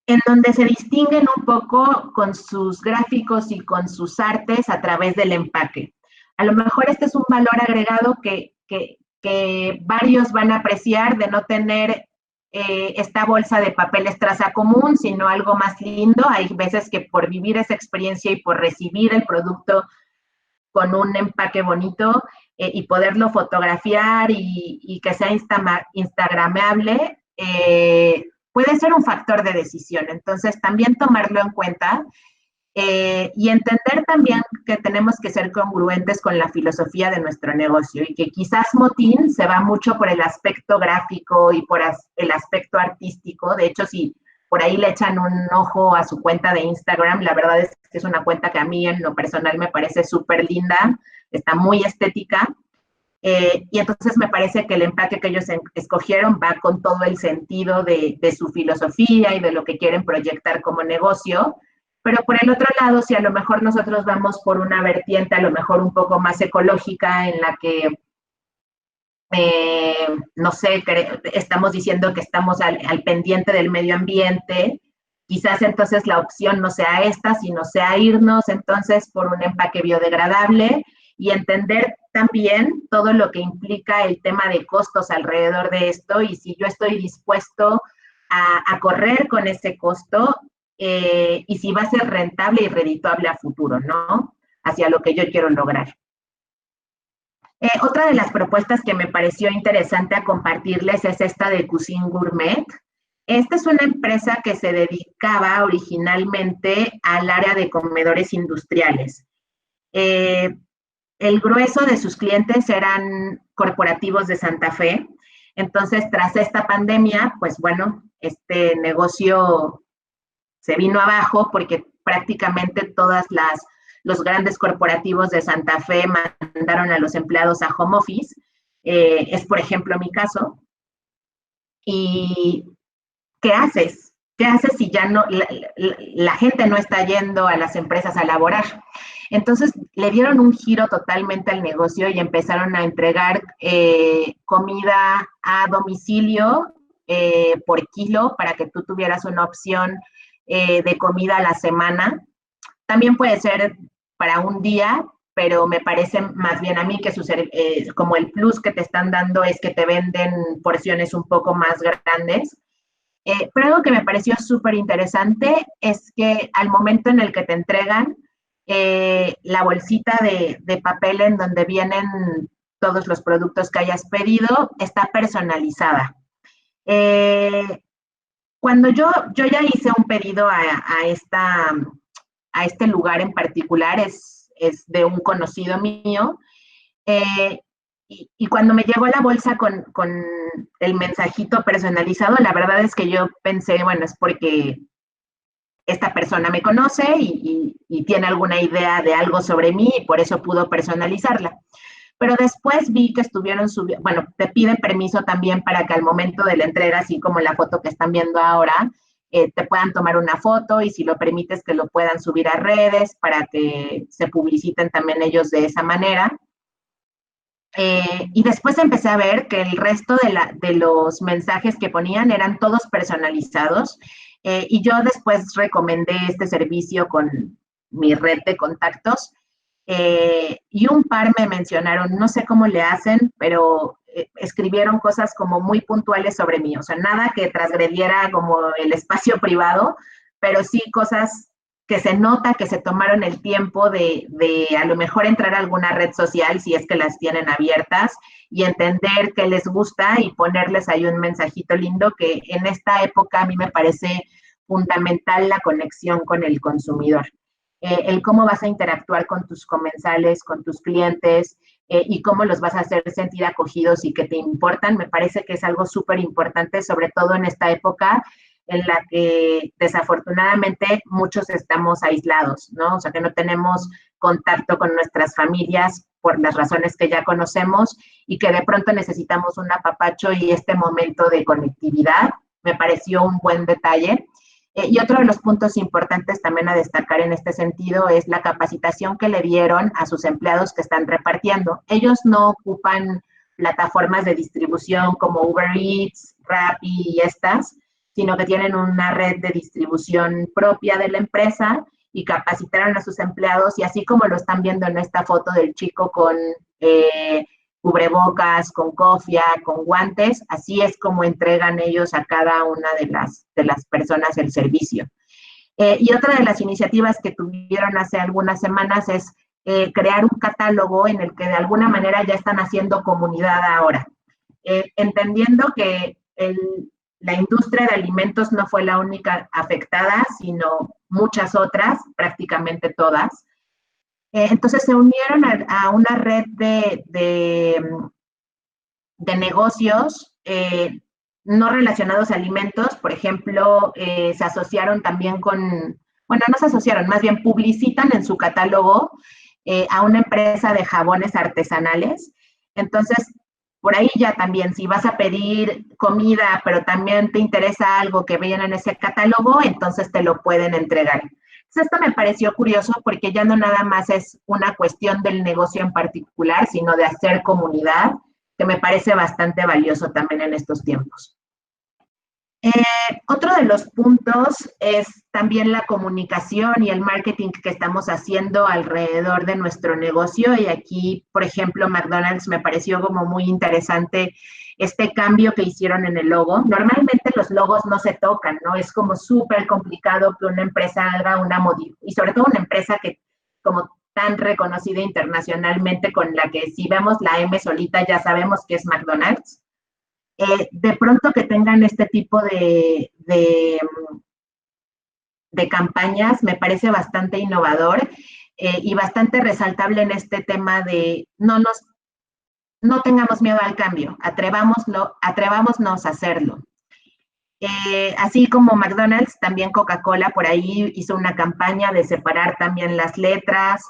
en donde se distinguen un poco con sus gráficos y con sus artes a través del empaque. A lo mejor este es un valor agregado que varios van a apreciar de no tener esta bolsa de papel estraza común, sino algo más lindo. Hay veces que por vivir esa experiencia y por recibir el producto con un empaque bonito y poderlo fotografiar y que sea instagramable, puede ser un factor de decisión. Entonces, también tomarlo en cuenta y entender también que tenemos que ser congruentes con la filosofía de nuestro negocio y que quizás Motín se va mucho por el aspecto gráfico y por el aspecto artístico. De hecho, si por ahí le echan un ojo a su cuenta de Instagram, la verdad es que es una cuenta que a mí en lo personal me parece súper linda, está muy estética. Y entonces me parece que el empaque que ellos escogieron va con todo el sentido de su filosofía y de lo que quieren proyectar como negocio. Pero por el otro lado, si a lo mejor nosotros vamos por una vertiente a lo mejor un poco más ecológica en la que, no sé, estamos diciendo que estamos al pendiente del medio ambiente, quizás entonces la opción no sea esta, sino sea irnos entonces por un empaque biodegradable y entender también todo lo que implica el tema de costos alrededor de esto y si yo estoy dispuesto a correr con ese costo y si va a ser rentable y redituable a futuro, ¿no? Hacia lo que yo quiero lograr. Otra de las propuestas que me pareció interesante a compartirles es esta de Cuisine Gourmet. Esta es una empresa que se dedicaba originalmente al área de comedores industriales. El grueso de sus clientes eran corporativos de Santa Fe. Entonces, tras esta pandemia, pues bueno, este negocio se vino abajo porque prácticamente los grandes corporativos de Santa Fe mandaron a los empleados a home office. Es, por ejemplo, mi caso. ¿Y qué haces? ¿Qué haces si ya no, la gente no está yendo a las empresas a laborar? Entonces, le dieron un giro totalmente al negocio y empezaron a entregar comida a domicilio por kilo para que tú tuvieras una opción de comida a la semana. También puede ser para un día, pero me parece más bien a mí que como el plus que te están dando es que te venden porciones un poco más grandes. Pero algo que me pareció súper interesante es que al momento en el que te entregan la bolsita de papel en donde vienen todos los productos que hayas pedido, está personalizada. Cuando yo ya hice un pedido a este lugar en particular, es de un conocido mío, y cuando me llegó la bolsa con el mensajito personalizado, la verdad es que yo pensé, bueno, es porque esta persona me conoce y tiene alguna idea de algo sobre mí y por eso pudo personalizarla. Pero después vi que estuvieron subiendo, bueno, te piden permiso también para que al momento de la entrega, así como la foto que están viendo ahora, te puedan tomar una foto y si lo permites que lo puedan subir a redes para que se publiciten también ellos de esa manera. Y después empecé a ver que el resto de los mensajes que ponían eran todos personalizados y yo después recomendé este servicio con mi red de contactos y un par me mencionaron, no sé cómo le hacen, pero escribieron cosas como muy puntuales sobre mí, o sea, nada que transgrediera como el espacio privado, pero sí cosas que se nota que se tomaron el tiempo de a lo mejor entrar a alguna red social, si es que las tienen abiertas, y entender qué les gusta y ponerles ahí un mensajito lindo que en esta época a mí me parece fundamental la conexión con el consumidor. El cómo vas a interactuar con tus comensales, con tus clientes, y cómo los vas a hacer sentir acogidos y que te importan, me parece que es algo súper importante, sobre todo en esta época en la que desafortunadamente muchos estamos aislados, ¿no? O sea, que no tenemos contacto con nuestras familias por las razones que ya conocemos y que de pronto necesitamos un apapacho y este momento de conectividad. Me pareció un buen detalle. Y otro de los puntos importantes también a destacar en este sentido es la capacitación que le dieron a sus empleados que están repartiendo. Ellos no ocupan plataformas de distribución como Uber Eats, Rappi y estas, sino que tienen una red de distribución propia de la empresa y capacitaron a sus empleados, y así como lo están viendo en esta foto del chico con cubrebocas, con cofia, con guantes, así es como entregan ellos a cada una de las personas el servicio. Y otra de las iniciativas que tuvieron hace algunas semanas es crear un catálogo en el que de alguna manera ya están haciendo comunidad ahora, entendiendo que la industria de alimentos no fue la única afectada, sino muchas otras, prácticamente todas. Entonces se unieron a una red de negocios no relacionados a alimentos. Por ejemplo, se asociaron también con, bueno, no se asociaron, más bien publicitan en su catálogo a una empresa de jabones artesanales. Entonces, por ahí ya también, si vas a pedir comida, pero también te interesa algo que vean en ese catálogo, entonces te lo pueden entregar. Entonces, esto me pareció curioso porque ya no nada más es una cuestión del negocio en particular, sino de hacer comunidad, que me parece bastante valioso también en estos tiempos. Otro de los puntos es también la comunicación y el marketing que estamos haciendo alrededor de nuestro negocio. Y aquí, por ejemplo, McDonald's me pareció como muy interesante este cambio que hicieron en el logo. Normalmente los logos no se tocan, ¿no? Es como súper complicado que una empresa haga una modificación, y sobre todo una empresa que como tan reconocida internacionalmente, con la que si vemos la M solita ya sabemos que es McDonald's. De pronto que tengan este tipo de campañas me parece bastante innovador y bastante resaltable en este tema de no tengamos miedo al cambio, atrevámonos a hacerlo. Así como McDonald's, también Coca-Cola por ahí hizo una campaña de separar también las letras.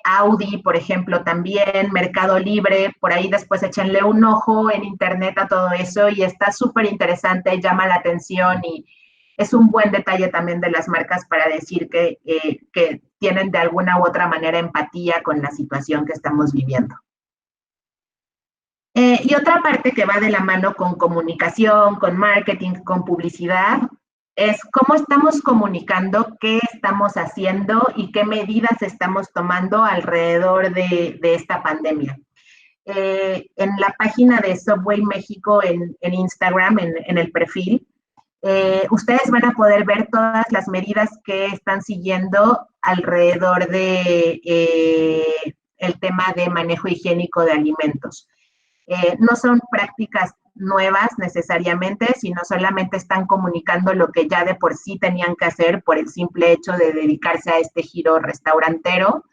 Audi, por ejemplo, también, Mercado Libre, por ahí después échenle un ojo en internet a todo eso y está súper interesante, llama la atención y es un buen detalle también de las marcas para decir que tienen de alguna u otra manera empatía con la situación que estamos viviendo. Y otra parte que va de la mano con comunicación, con marketing, con publicidad, es cómo estamos comunicando, qué estamos haciendo y qué medidas estamos tomando alrededor de esta pandemia. En la página de Subway México en Instagram, en el perfil, ustedes van a poder ver todas las medidas que están siguiendo alrededor de el tema de manejo higiénico de alimentos. No son prácticas nuevas necesariamente, sino solamente están comunicando lo que ya de por sí tenían que hacer por el simple hecho de dedicarse a este giro restaurantero,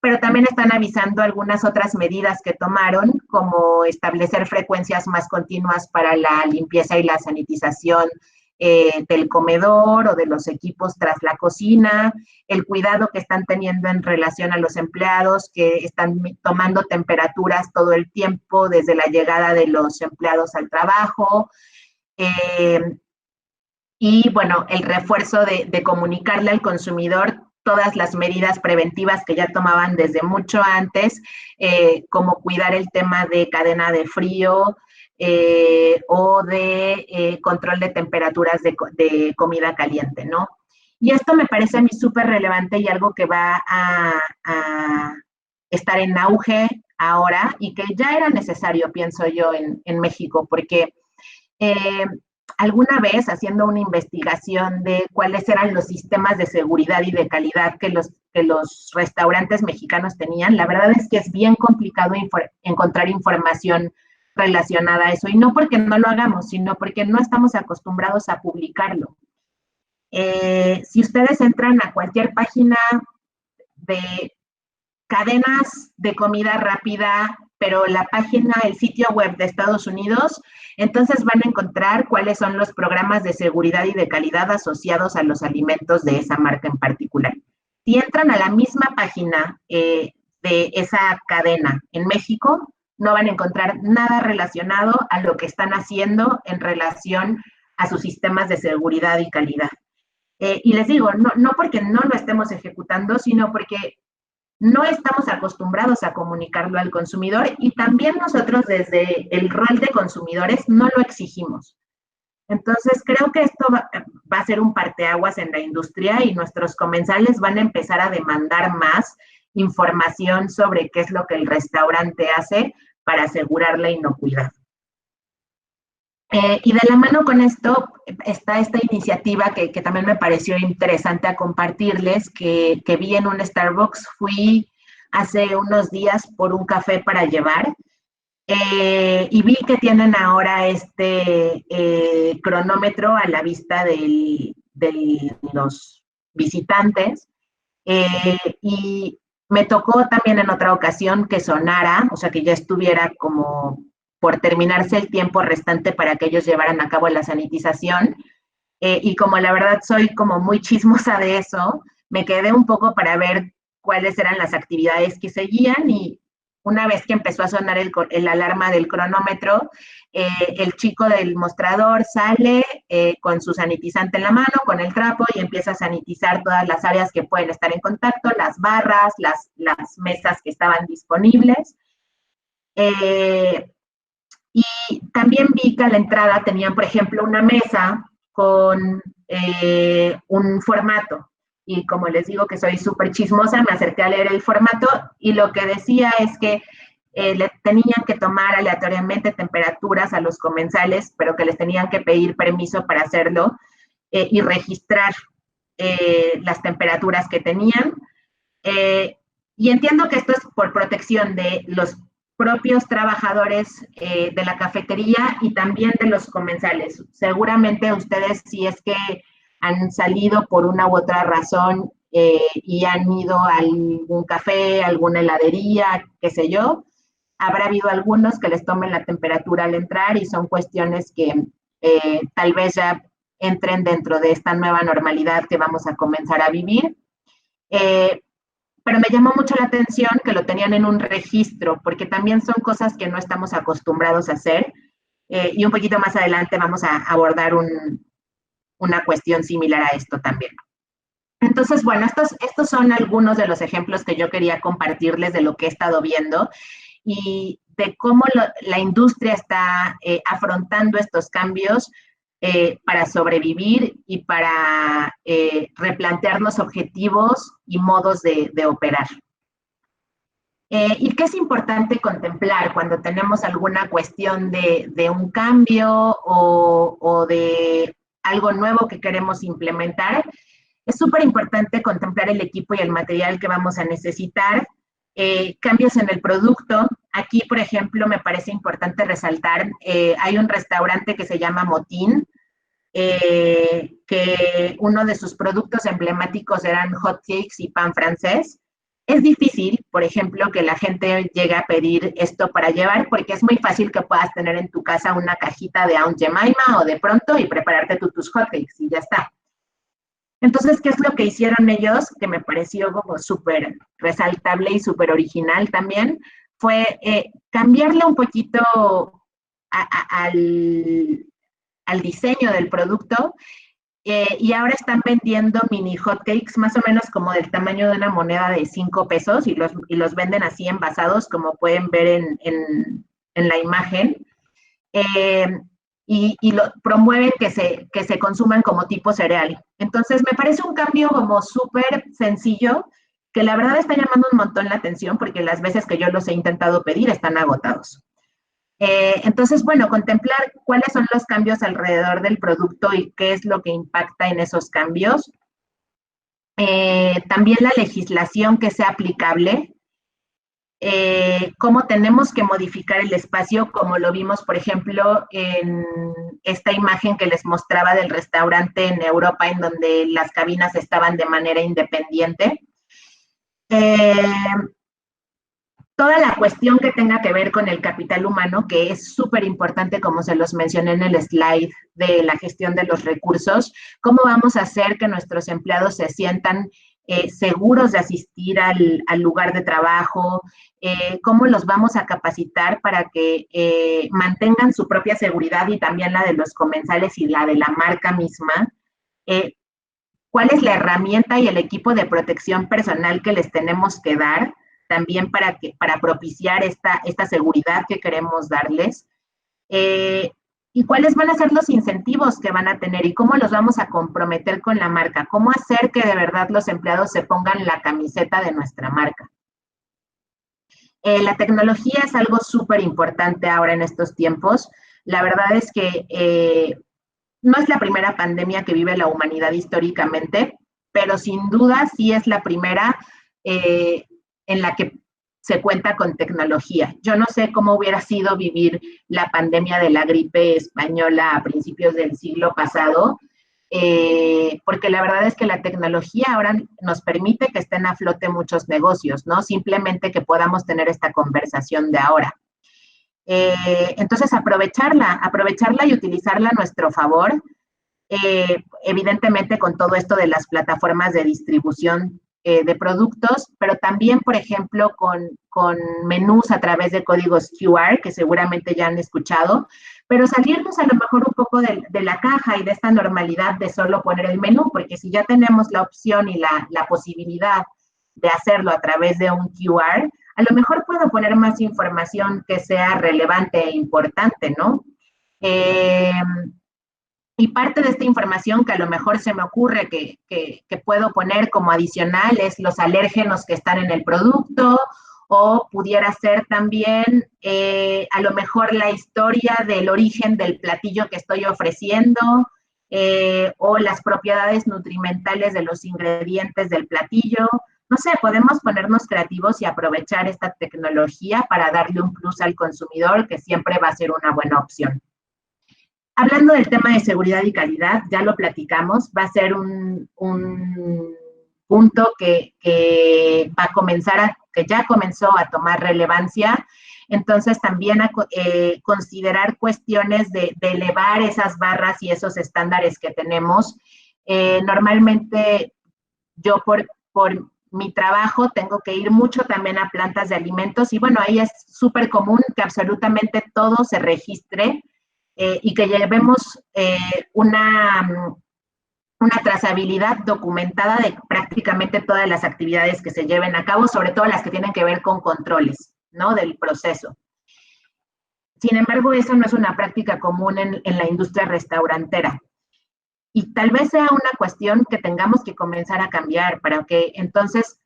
pero también están avisando algunas otras medidas que tomaron, como establecer frecuencias más continuas para la limpieza y la sanitización del comedor o de los equipos tras la cocina, el cuidado que están teniendo en relación a los empleados que están tomando temperaturas todo el tiempo desde la llegada de los empleados al trabajo, y bueno, el refuerzo de comunicarle al consumidor todas las medidas preventivas que ya tomaban desde mucho antes, como cuidar el tema de cadena de frío, o de control de temperaturas de comida caliente, ¿no? Y esto me parece a mí súper relevante y algo que va a estar en auge ahora y que ya era necesario, pienso yo, en México, porque alguna vez haciendo una investigación de cuáles eran los sistemas de seguridad y de calidad que los restaurantes mexicanos tenían, la verdad es que es bien complicado encontrar información relacionada a eso, y no porque no lo hagamos, sino porque no estamos acostumbrados a publicarlo. Si ustedes entran a cualquier página de cadenas de comida rápida pero la página, el sitio web de Estados Unidos, entonces van a encontrar cuáles son los programas de seguridad y de calidad asociados a los alimentos de esa marca en particular. Si entran a la misma página de esa cadena en México, no van a encontrar nada relacionado a lo que están haciendo en relación a sus sistemas de seguridad y calidad. Y les digo, no porque no lo estemos ejecutando, sino porque no estamos acostumbrados a comunicarlo al consumidor y también nosotros desde el rol de consumidores no lo exigimos. Entonces, creo que esto va a ser un parteaguas en la industria y nuestros comensales van a empezar a demandar más información sobre qué es lo que el restaurante hace para asegurar la inocuidad. Y de la mano con esto está esta iniciativa que también me pareció interesante a compartirles, que vi en un Starbucks. Fui hace unos días por un café para llevar y vi que tienen ahora este cronómetro a la vista de los visitantes y me tocó también en otra ocasión que sonara, o sea, que ya estuviera como por terminarse el tiempo restante para que ellos llevaran a cabo la sanitización. Y como la verdad soy como muy chismosa de eso, me quedé un poco para ver cuáles eran las actividades que seguían y una vez que empezó a sonar el alarma del cronómetro, el chico del mostrador sale con su sanitizante en la mano, con el trapo y empieza a sanitizar todas las áreas que pueden estar en contacto, las barras, las mesas que estaban disponibles. Y también vi que a la entrada tenían, por ejemplo, una mesa con un formato. Y como les digo que soy súper chismosa, me acerqué a leer el formato y lo que decía es que le tenían que tomar aleatoriamente temperaturas a los comensales, pero que les tenían que pedir permiso para hacerlo y registrar las temperaturas que tenían. Y entiendo que esto es por protección de los propios trabajadores de la cafetería y también de los comensales. Seguramente ustedes, si es que han salido por una u otra razón y han ido a algún café, alguna heladería, qué sé yo, habrá habido algunos que les tomen la temperatura al entrar y son cuestiones que tal vez ya entren dentro de esta nueva normalidad que vamos a comenzar a vivir. Pero me llamó mucho la atención que lo tenían en un registro, porque también son cosas que no estamos acostumbrados a hacer. Y un poquito más adelante vamos a abordar una cuestión similar a esto también. Entonces, bueno, estos son algunos de los ejemplos que yo quería compartirles de lo que he estado viendo y de cómo la industria está afrontando estos cambios para sobrevivir y para replantearnos objetivos y modos de operar. ¿Y qué es importante contemplar cuando tenemos alguna cuestión de un cambio o de algo nuevo que queremos implementar? Es súper importante contemplar el equipo y el material que vamos a necesitar, cambios en el producto. Aquí, por ejemplo, me parece importante resaltar, hay un restaurante que se llama Motín, que uno de sus productos emblemáticos eran hotcakes y pan francés. Es difícil, por ejemplo, que la gente llegue a pedir esto para llevar, porque es muy fácil que puedas tener en tu casa una cajita de Aunt Jemima o de Pronto y prepararte tú tus hotcakes y ya está. Entonces, ¿qué es lo que hicieron ellos? Que me pareció como súper resaltable y súper original también, fue cambiarle un poquito al diseño del producto y ahora están vendiendo mini hotcakes más o menos como del tamaño de una moneda de 5 pesos y los venden así envasados como pueden ver en la imagen. Y lo promueven que se consuman como tipo cereal. Entonces, me parece un cambio como súper sencillo, que la verdad está llamando un montón la atención, porque las veces que yo los he intentado pedir están agotados. Entonces, bueno, contemplar cuáles son los cambios alrededor del producto y qué es lo que impacta en esos cambios. También la legislación que sea aplicable. Cómo tenemos que modificar el espacio, como lo vimos, por ejemplo, en esta imagen que les mostraba del restaurante en Europa, en donde las cabinas estaban de manera independiente. toda la cuestión que tenga que ver con el capital humano, que es súper importante, como se los mencioné en el slide de la gestión de los recursos, cómo vamos a hacer que nuestros empleados se sientan seguros de asistir al lugar de trabajo, cómo los vamos a capacitar para que mantengan su propia seguridad y también la de los comensales y la de la marca misma, cuál es la herramienta y el equipo de protección personal que les tenemos que dar también para propiciar esta seguridad que queremos darles, y cuáles van a ser los incentivos que van a tener y cómo los vamos a comprometer con la marca, cómo hacer que de verdad los empleados se pongan la camiseta de nuestra marca. La tecnología es algo súper importante ahora en estos tiempos. La verdad es que no es la primera pandemia que vive la humanidad históricamente, pero sin duda sí es la primera en la que se cuenta con tecnología. Yo no sé cómo hubiera sido vivir la pandemia de la gripe española a principios del siglo pasado, porque la verdad es que la tecnología ahora nos permite que estén a flote muchos negocios, ¿no? Simplemente que podamos tener esta conversación de ahora. Entonces, aprovecharla y utilizarla a nuestro favor, evidentemente con todo esto de las plataformas de distribución de productos, pero también, por ejemplo, con menús a través de códigos QR, que seguramente ya han escuchado, pero salirnos a lo mejor un poco de la caja y de esta normalidad de solo poner el menú, porque si ya tenemos la opción y la posibilidad de hacerlo a través de un QR, a lo mejor puedo poner más información que sea relevante e importante, ¿no? Y parte de esta información que a lo mejor se me ocurre que puedo poner como adicional es los alérgenos que están en el producto, o pudiera ser también a lo mejor la historia del origen del platillo que estoy ofreciendo, o las propiedades nutrimentales de los ingredientes del platillo. No sé, podemos ponernos creativos y aprovechar esta tecnología para darle un plus al consumidor, que siempre va a ser una buena opción. Hablando del tema de seguridad y calidad, ya lo platicamos, va a ser un punto que va a comenzar, que ya comenzó a tomar relevancia. Entonces, también considerar cuestiones de elevar esas barras y esos estándares que tenemos. Normalmente, yo por mi trabajo tengo que ir mucho también a plantas de alimentos y bueno, ahí es súper común que absolutamente todo se registre, y que llevemos una trazabilidad documentada de prácticamente todas las actividades que se lleven a cabo, sobre todo las que tienen que ver con controles, ¿no? Del proceso. Sin embargo, eso no es una práctica común en la industria restaurantera. Y tal vez sea una cuestión que tengamos que comenzar a cambiar para que entonces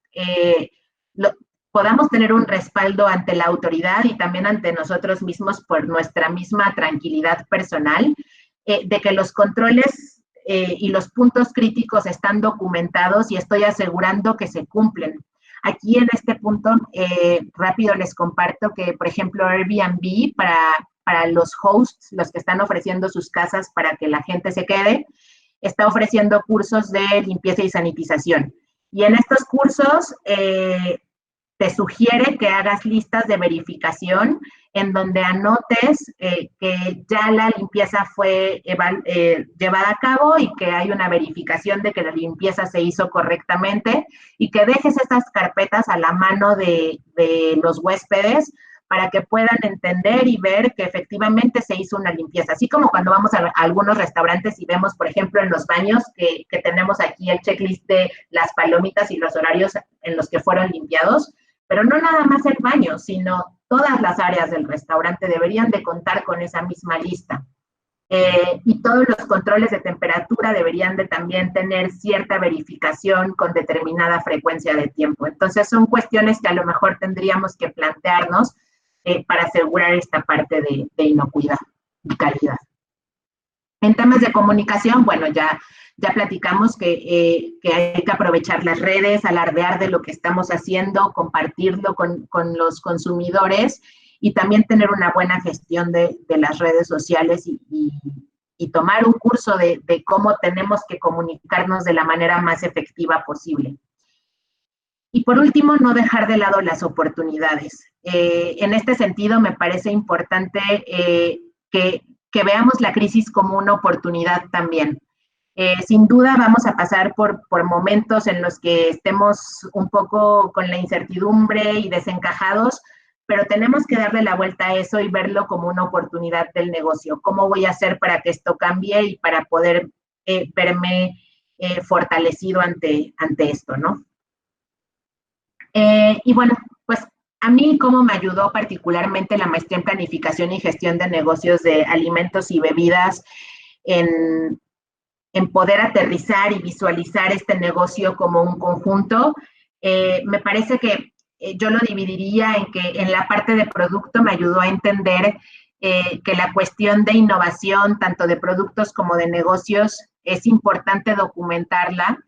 podamos tener un respaldo ante la autoridad y también ante nosotros mismos por nuestra misma tranquilidad personal, de que los controles y los puntos críticos están documentados y estoy asegurando que se cumplen. Aquí en este punto, rápido les comparto que, por ejemplo, Airbnb, para los hosts, los que están ofreciendo sus casas para que la gente se quede, está ofreciendo cursos de limpieza y sanitización. Y en estos cursos te sugiere que hagas listas de verificación en donde anotes que ya la limpieza fue llevada a cabo y que hay una verificación de que la limpieza se hizo correctamente y que dejes estas carpetas a la mano de los huéspedes para que puedan entender y ver que efectivamente se hizo una limpieza. Así como cuando vamos a algunos restaurantes y vemos, por ejemplo, en los baños que tenemos aquí el checklist de las palomitas y los horarios en los que fueron limpiados, pero no nada más el baño, sino todas las áreas del restaurante deberían de contar con esa misma lista. Y todos los controles de temperatura deberían de también tener cierta verificación con determinada frecuencia de tiempo. Entonces, son cuestiones que a lo mejor tendríamos que plantearnos para asegurar esta parte de inocuidad y calidad. En temas de comunicación, bueno, ya platicamos que hay que aprovechar las redes, alardear de lo que estamos haciendo, compartirlo con los consumidores y también tener una buena gestión de las redes sociales y tomar un curso de cómo tenemos que comunicarnos de la manera más efectiva posible. Y por último, no dejar de lado las oportunidades. En este sentido, me parece importante que veamos la crisis como una oportunidad también. Sin duda vamos a pasar por momentos en los que estemos un poco con la incertidumbre y desencajados, pero tenemos que darle la vuelta a eso y verlo como una oportunidad del negocio. ¿Cómo voy a hacer para que esto cambie y para poder verme fortalecido ante esto, ¿no? Y bueno, pues a mí cómo me ayudó particularmente la maestría en planificación y gestión de negocios de alimentos y bebidas en poder aterrizar y visualizar este negocio como un conjunto. Me parece que yo lo dividiría en que en la parte de producto me ayudó a entender que la cuestión de innovación, tanto de productos como de negocios, es importante documentarla.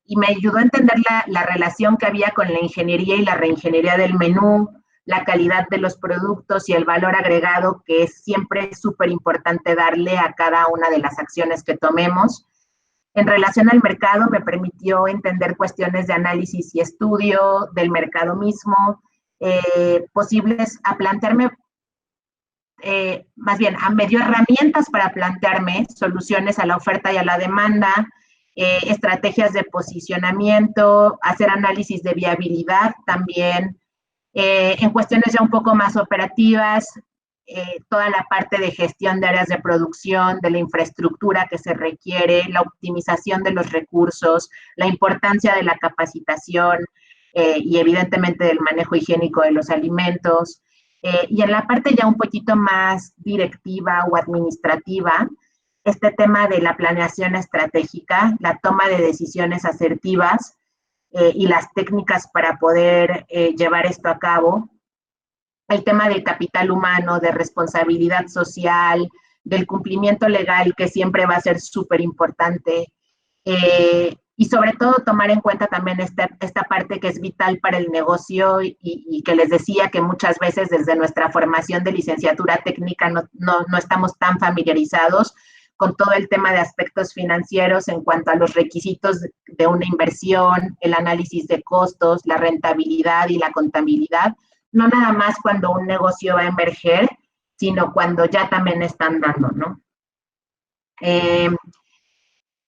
Y me ayudó a entender la relación que había con la ingeniería y la reingeniería del menú, la calidad de los productos y el valor agregado, que es siempre súper importante darle a cada una de las acciones que tomemos. En relación al mercado, me permitió entender cuestiones de análisis y estudio del mercado mismo, posibles a plantearme, más bien, me dio herramientas para plantearme soluciones a la oferta y a la demanda, estrategias de posicionamiento, hacer análisis de viabilidad también. En cuestiones ya un poco más operativas, toda la parte de gestión de áreas de producción, de la infraestructura que se requiere, la optimización de los recursos, la importancia de la capacitación y evidentemente del manejo higiénico de los alimentos. Y en la parte ya un poquito más directiva o administrativa, este tema de la planeación estratégica, la toma de decisiones asertivas, y las técnicas para poder llevar esto a cabo. El tema del capital humano, de responsabilidad social, del cumplimiento legal, que siempre va a ser súper importante. Y sobre todo tomar en cuenta también esta parte que es vital para el negocio y que les decía que muchas veces desde nuestra formación de licenciatura técnica no estamos tan familiarizados con todo el tema de aspectos financieros en cuanto a los requisitos de una inversión, el análisis de costos, la rentabilidad y la contabilidad, no nada más cuando un negocio va a emerger, sino cuando ya también están dando, ¿no?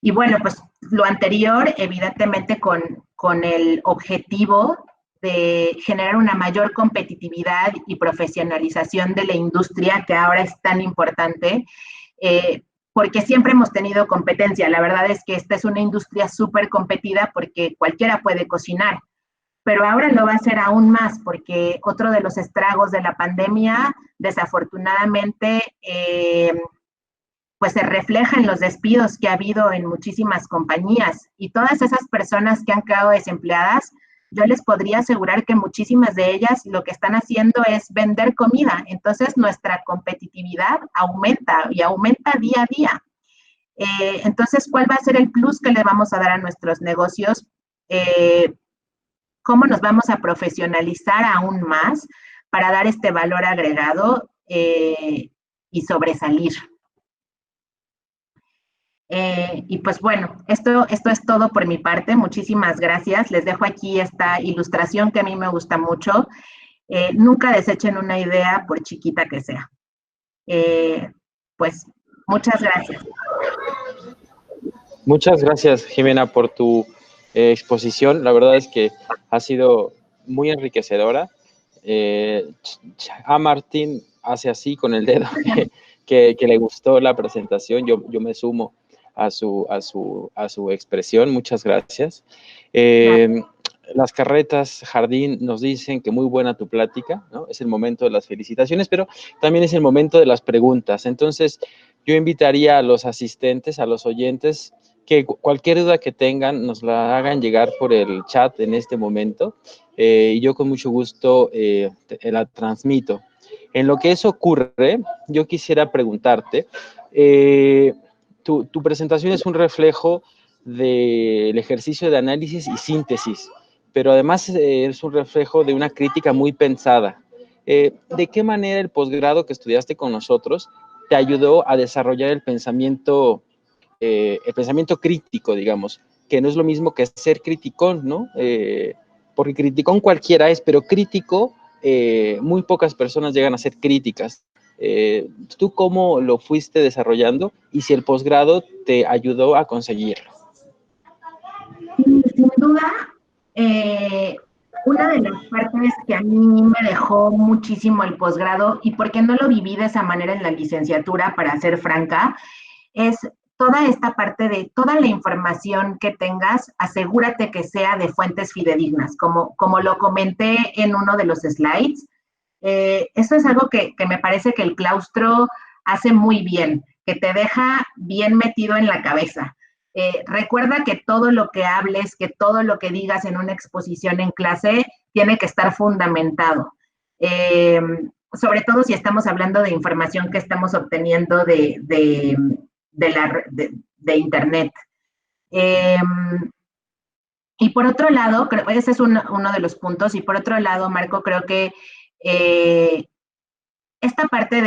Y bueno, pues lo anterior, evidentemente con el objetivo de generar una mayor competitividad y profesionalización de la industria, que ahora es tan importante, porque siempre hemos tenido competencia. La verdad es que esta es una industria súper competida porque cualquiera puede cocinar, pero ahora lo va a hacer aún más porque otro de los estragos de la pandemia, desafortunadamente, pues se refleja en los despidos que ha habido en muchísimas compañías y todas esas personas que han quedado desempleadas, yo les podría asegurar que muchísimas de ellas lo que están haciendo es vender comida. Entonces nuestra competitividad aumenta y aumenta día a día. Entonces, ¿cuál va a ser el plus que le vamos a dar a nuestros negocios? ¿Cómo nos vamos a profesionalizar aún más para dar este valor agregado y sobresalir? Y pues bueno, esto es todo por mi parte. Muchísimas gracias. Les dejo aquí esta ilustración que a mí me gusta mucho. Nunca desechen una idea por chiquita que sea. Pues muchas gracias. Muchas gracias, Jimena, por tu exposición. La verdad es que ha sido muy enriquecedora. A Martín hace así con el dedo que le gustó la presentación. Yo me sumo a su expresión. Muchas gracias. Las carretas Jardín nos dicen que muy buena tu plática, ¿no? Es el momento de las felicitaciones, pero también es el momento de las preguntas. Entonces, yo invitaría a los asistentes, a los oyentes, que cualquier duda que tengan nos la hagan llegar por el chat en este momento y yo con mucho gusto la transmito. En lo que eso ocurre, yo quisiera preguntarte, tu presentación es un reflejo del ejercicio de análisis y síntesis, pero además es un reflejo de una crítica muy pensada. ¿De qué manera el posgrado que estudiaste con nosotros te ayudó a desarrollar el pensamiento crítico, digamos? que no es lo mismo que ser criticón, ¿no? Porque criticón cualquiera es, pero crítico, muy pocas personas llegan a ser críticas. ¿Tú cómo lo fuiste desarrollando y si el posgrado te ayudó a conseguirlo? Sin duda, una de las partes que a mí me dejó muchísimo el posgrado y porque no lo viví de esa manera en la licenciatura, para ser franca, es toda esta parte de toda la información que tengas, asegúrate que sea de fuentes fidedignas, como lo comenté en uno de los slides. Eso es algo que me parece que el claustro hace muy bien, que te deja bien metido en la cabeza. Recuerda que todo lo que hables, que todo lo que digas en una exposición en clase tiene que estar fundamentado. Sobre todo si estamos hablando de información que estamos obteniendo de Internet. Y por otro lado, ese es uno de los puntos, y por otro lado, Marco, creo que esta parte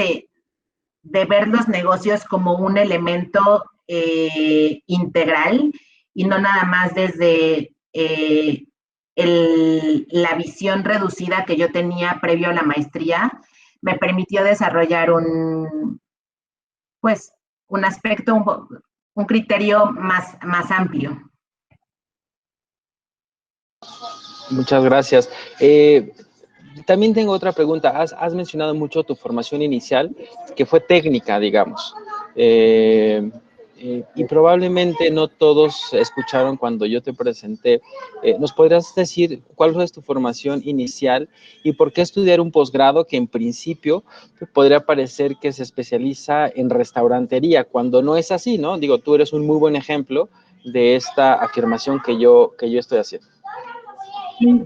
de ver los negocios como un elemento integral y no nada más desde la visión reducida que yo tenía previo a la maestría, me permitió desarrollar un aspecto, un criterio más amplio. Muchas gracias. También tengo otra pregunta. Has mencionado mucho tu formación inicial, que fue técnica, digamos. Y probablemente no todos escucharon cuando yo te presenté. ¿Nos podrías decir cuál fue tu formación inicial y por qué estudiar un posgrado que en principio podría parecer que se especializa en restaurantería, cuando no es así, ¿no? Digo, tú eres un muy buen ejemplo de esta afirmación que yo estoy haciendo. Sí.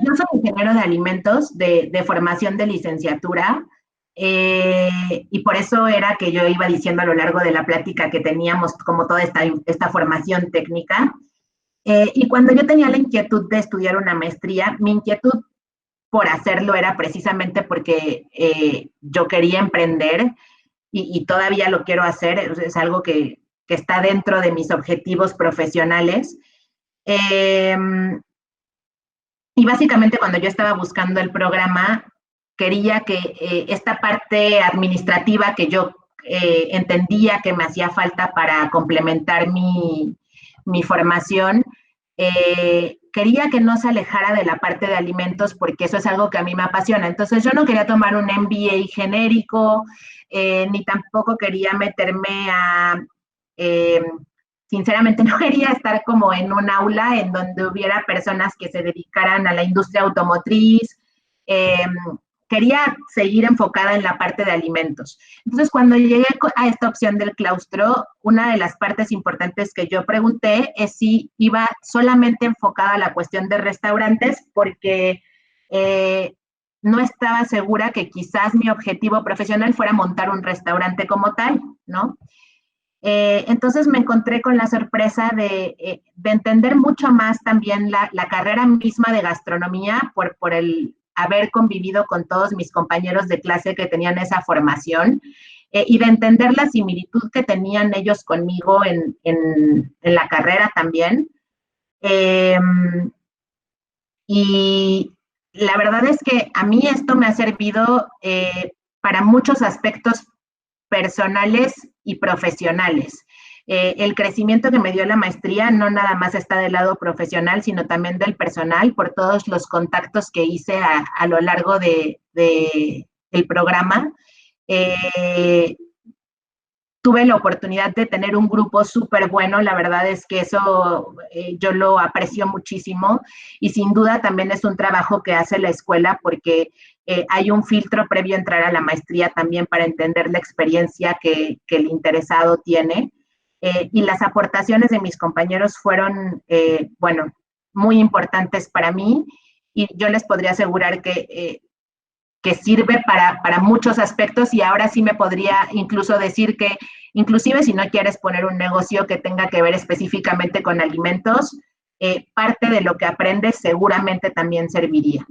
Yo soy ingeniero de alimentos de formación de licenciatura, y por eso era que yo iba diciendo a lo largo de la plática que teníamos como toda esta formación técnica. Y cuando yo tenía la inquietud de estudiar una maestría, mi inquietud por hacerlo era precisamente porque yo quería emprender y todavía lo quiero hacer, es algo que está dentro de mis objetivos profesionales. Y básicamente cuando yo estaba buscando el programa, quería que esta parte administrativa que yo entendía que me hacía falta para complementar mi formación, quería que no se alejara de la parte de alimentos porque eso es algo que a mí me apasiona. Entonces yo no quería tomar un MBA genérico, ni tampoco quería meterme a... sinceramente no quería estar como en un aula en donde hubiera personas que se dedicaran a la industria automotriz. Quería seguir enfocada en la parte de alimentos. Entonces, cuando llegué a esta opción del claustro, una de las partes importantes que yo pregunté es si iba solamente enfocada a la cuestión de restaurantes, porque no estaba segura que quizás mi objetivo profesional fuera montar un restaurante como tal, ¿no? Entonces me encontré con la sorpresa de entender mucho más también la carrera misma de gastronomía por el haber convivido con todos mis compañeros de clase que tenían esa formación, y de entender la similitud que tenían ellos conmigo en la carrera también. Y la verdad es que a mí esto me ha servido para muchos aspectos personales y profesionales. El crecimiento que me dio la maestría no nada más está del lado profesional, sino también del personal, por todos los contactos que hice a lo largo del programa. Tuve la oportunidad de tener un grupo súper bueno, la verdad es que eso yo lo aprecio muchísimo, y sin duda también es un trabajo que hace la escuela porque hay un filtro previo a entrar a la maestría también para entender la experiencia que el interesado tiene, y las aportaciones de mis compañeros fueron, bueno, muy importantes para mí, y yo les podría asegurar que sirve para muchos aspectos, y ahora sí me podría incluso decir que inclusive si no quieres poner un negocio que tenga que ver específicamente con alimentos, parte de lo que aprendes seguramente también serviría.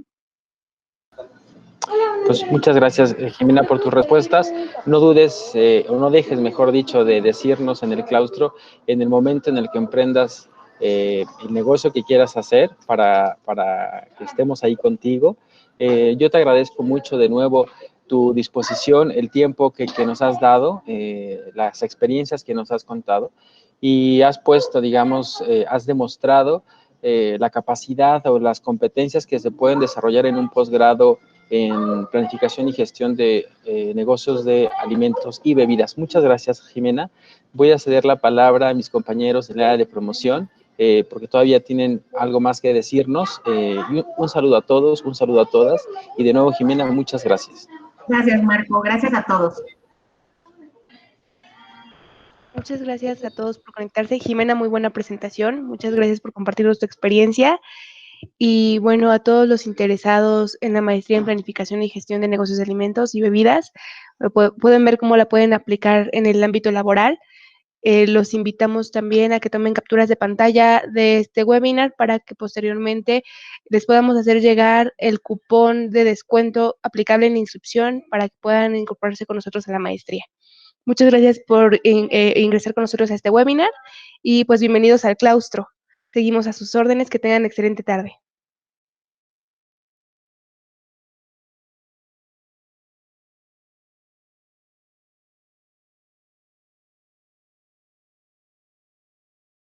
Pues muchas gracias, Jimena, por tus respuestas. No dudes, o no dejes, mejor dicho, de decirnos en el claustro, en el momento en el que emprendas el negocio que quieras hacer para que estemos ahí contigo. Yo te agradezco mucho de nuevo tu disposición, el tiempo que nos has dado, las experiencias que nos has contado y has puesto, digamos, has demostrado la capacidad o las competencias que se pueden desarrollar en un posgrado en planificación y gestión de negocios de alimentos y bebidas. Muchas gracias, Jimena. Voy a ceder la palabra a mis compañeros del área de promoción, porque todavía tienen algo más que decirnos. Un saludo a todos, un saludo a todas. Y de nuevo, Jimena, muchas gracias. Gracias, Marco. Gracias a todos. Muchas gracias a todos por conectarse. Jimena, muy buena presentación. Muchas gracias por compartirnos tu experiencia. Y bueno, a todos los interesados en la maestría en planificación y gestión de negocios de alimentos y bebidas, pueden ver cómo la pueden aplicar en el ámbito laboral. Los invitamos también a que tomen capturas de pantalla de este webinar para que posteriormente les podamos hacer llegar el cupón de descuento aplicable en la inscripción para que puedan incorporarse con nosotros a la maestría. Muchas gracias por ingresar con nosotros a este webinar y pues bienvenidos al claustro. Seguimos a sus órdenes, que tengan excelente tarde.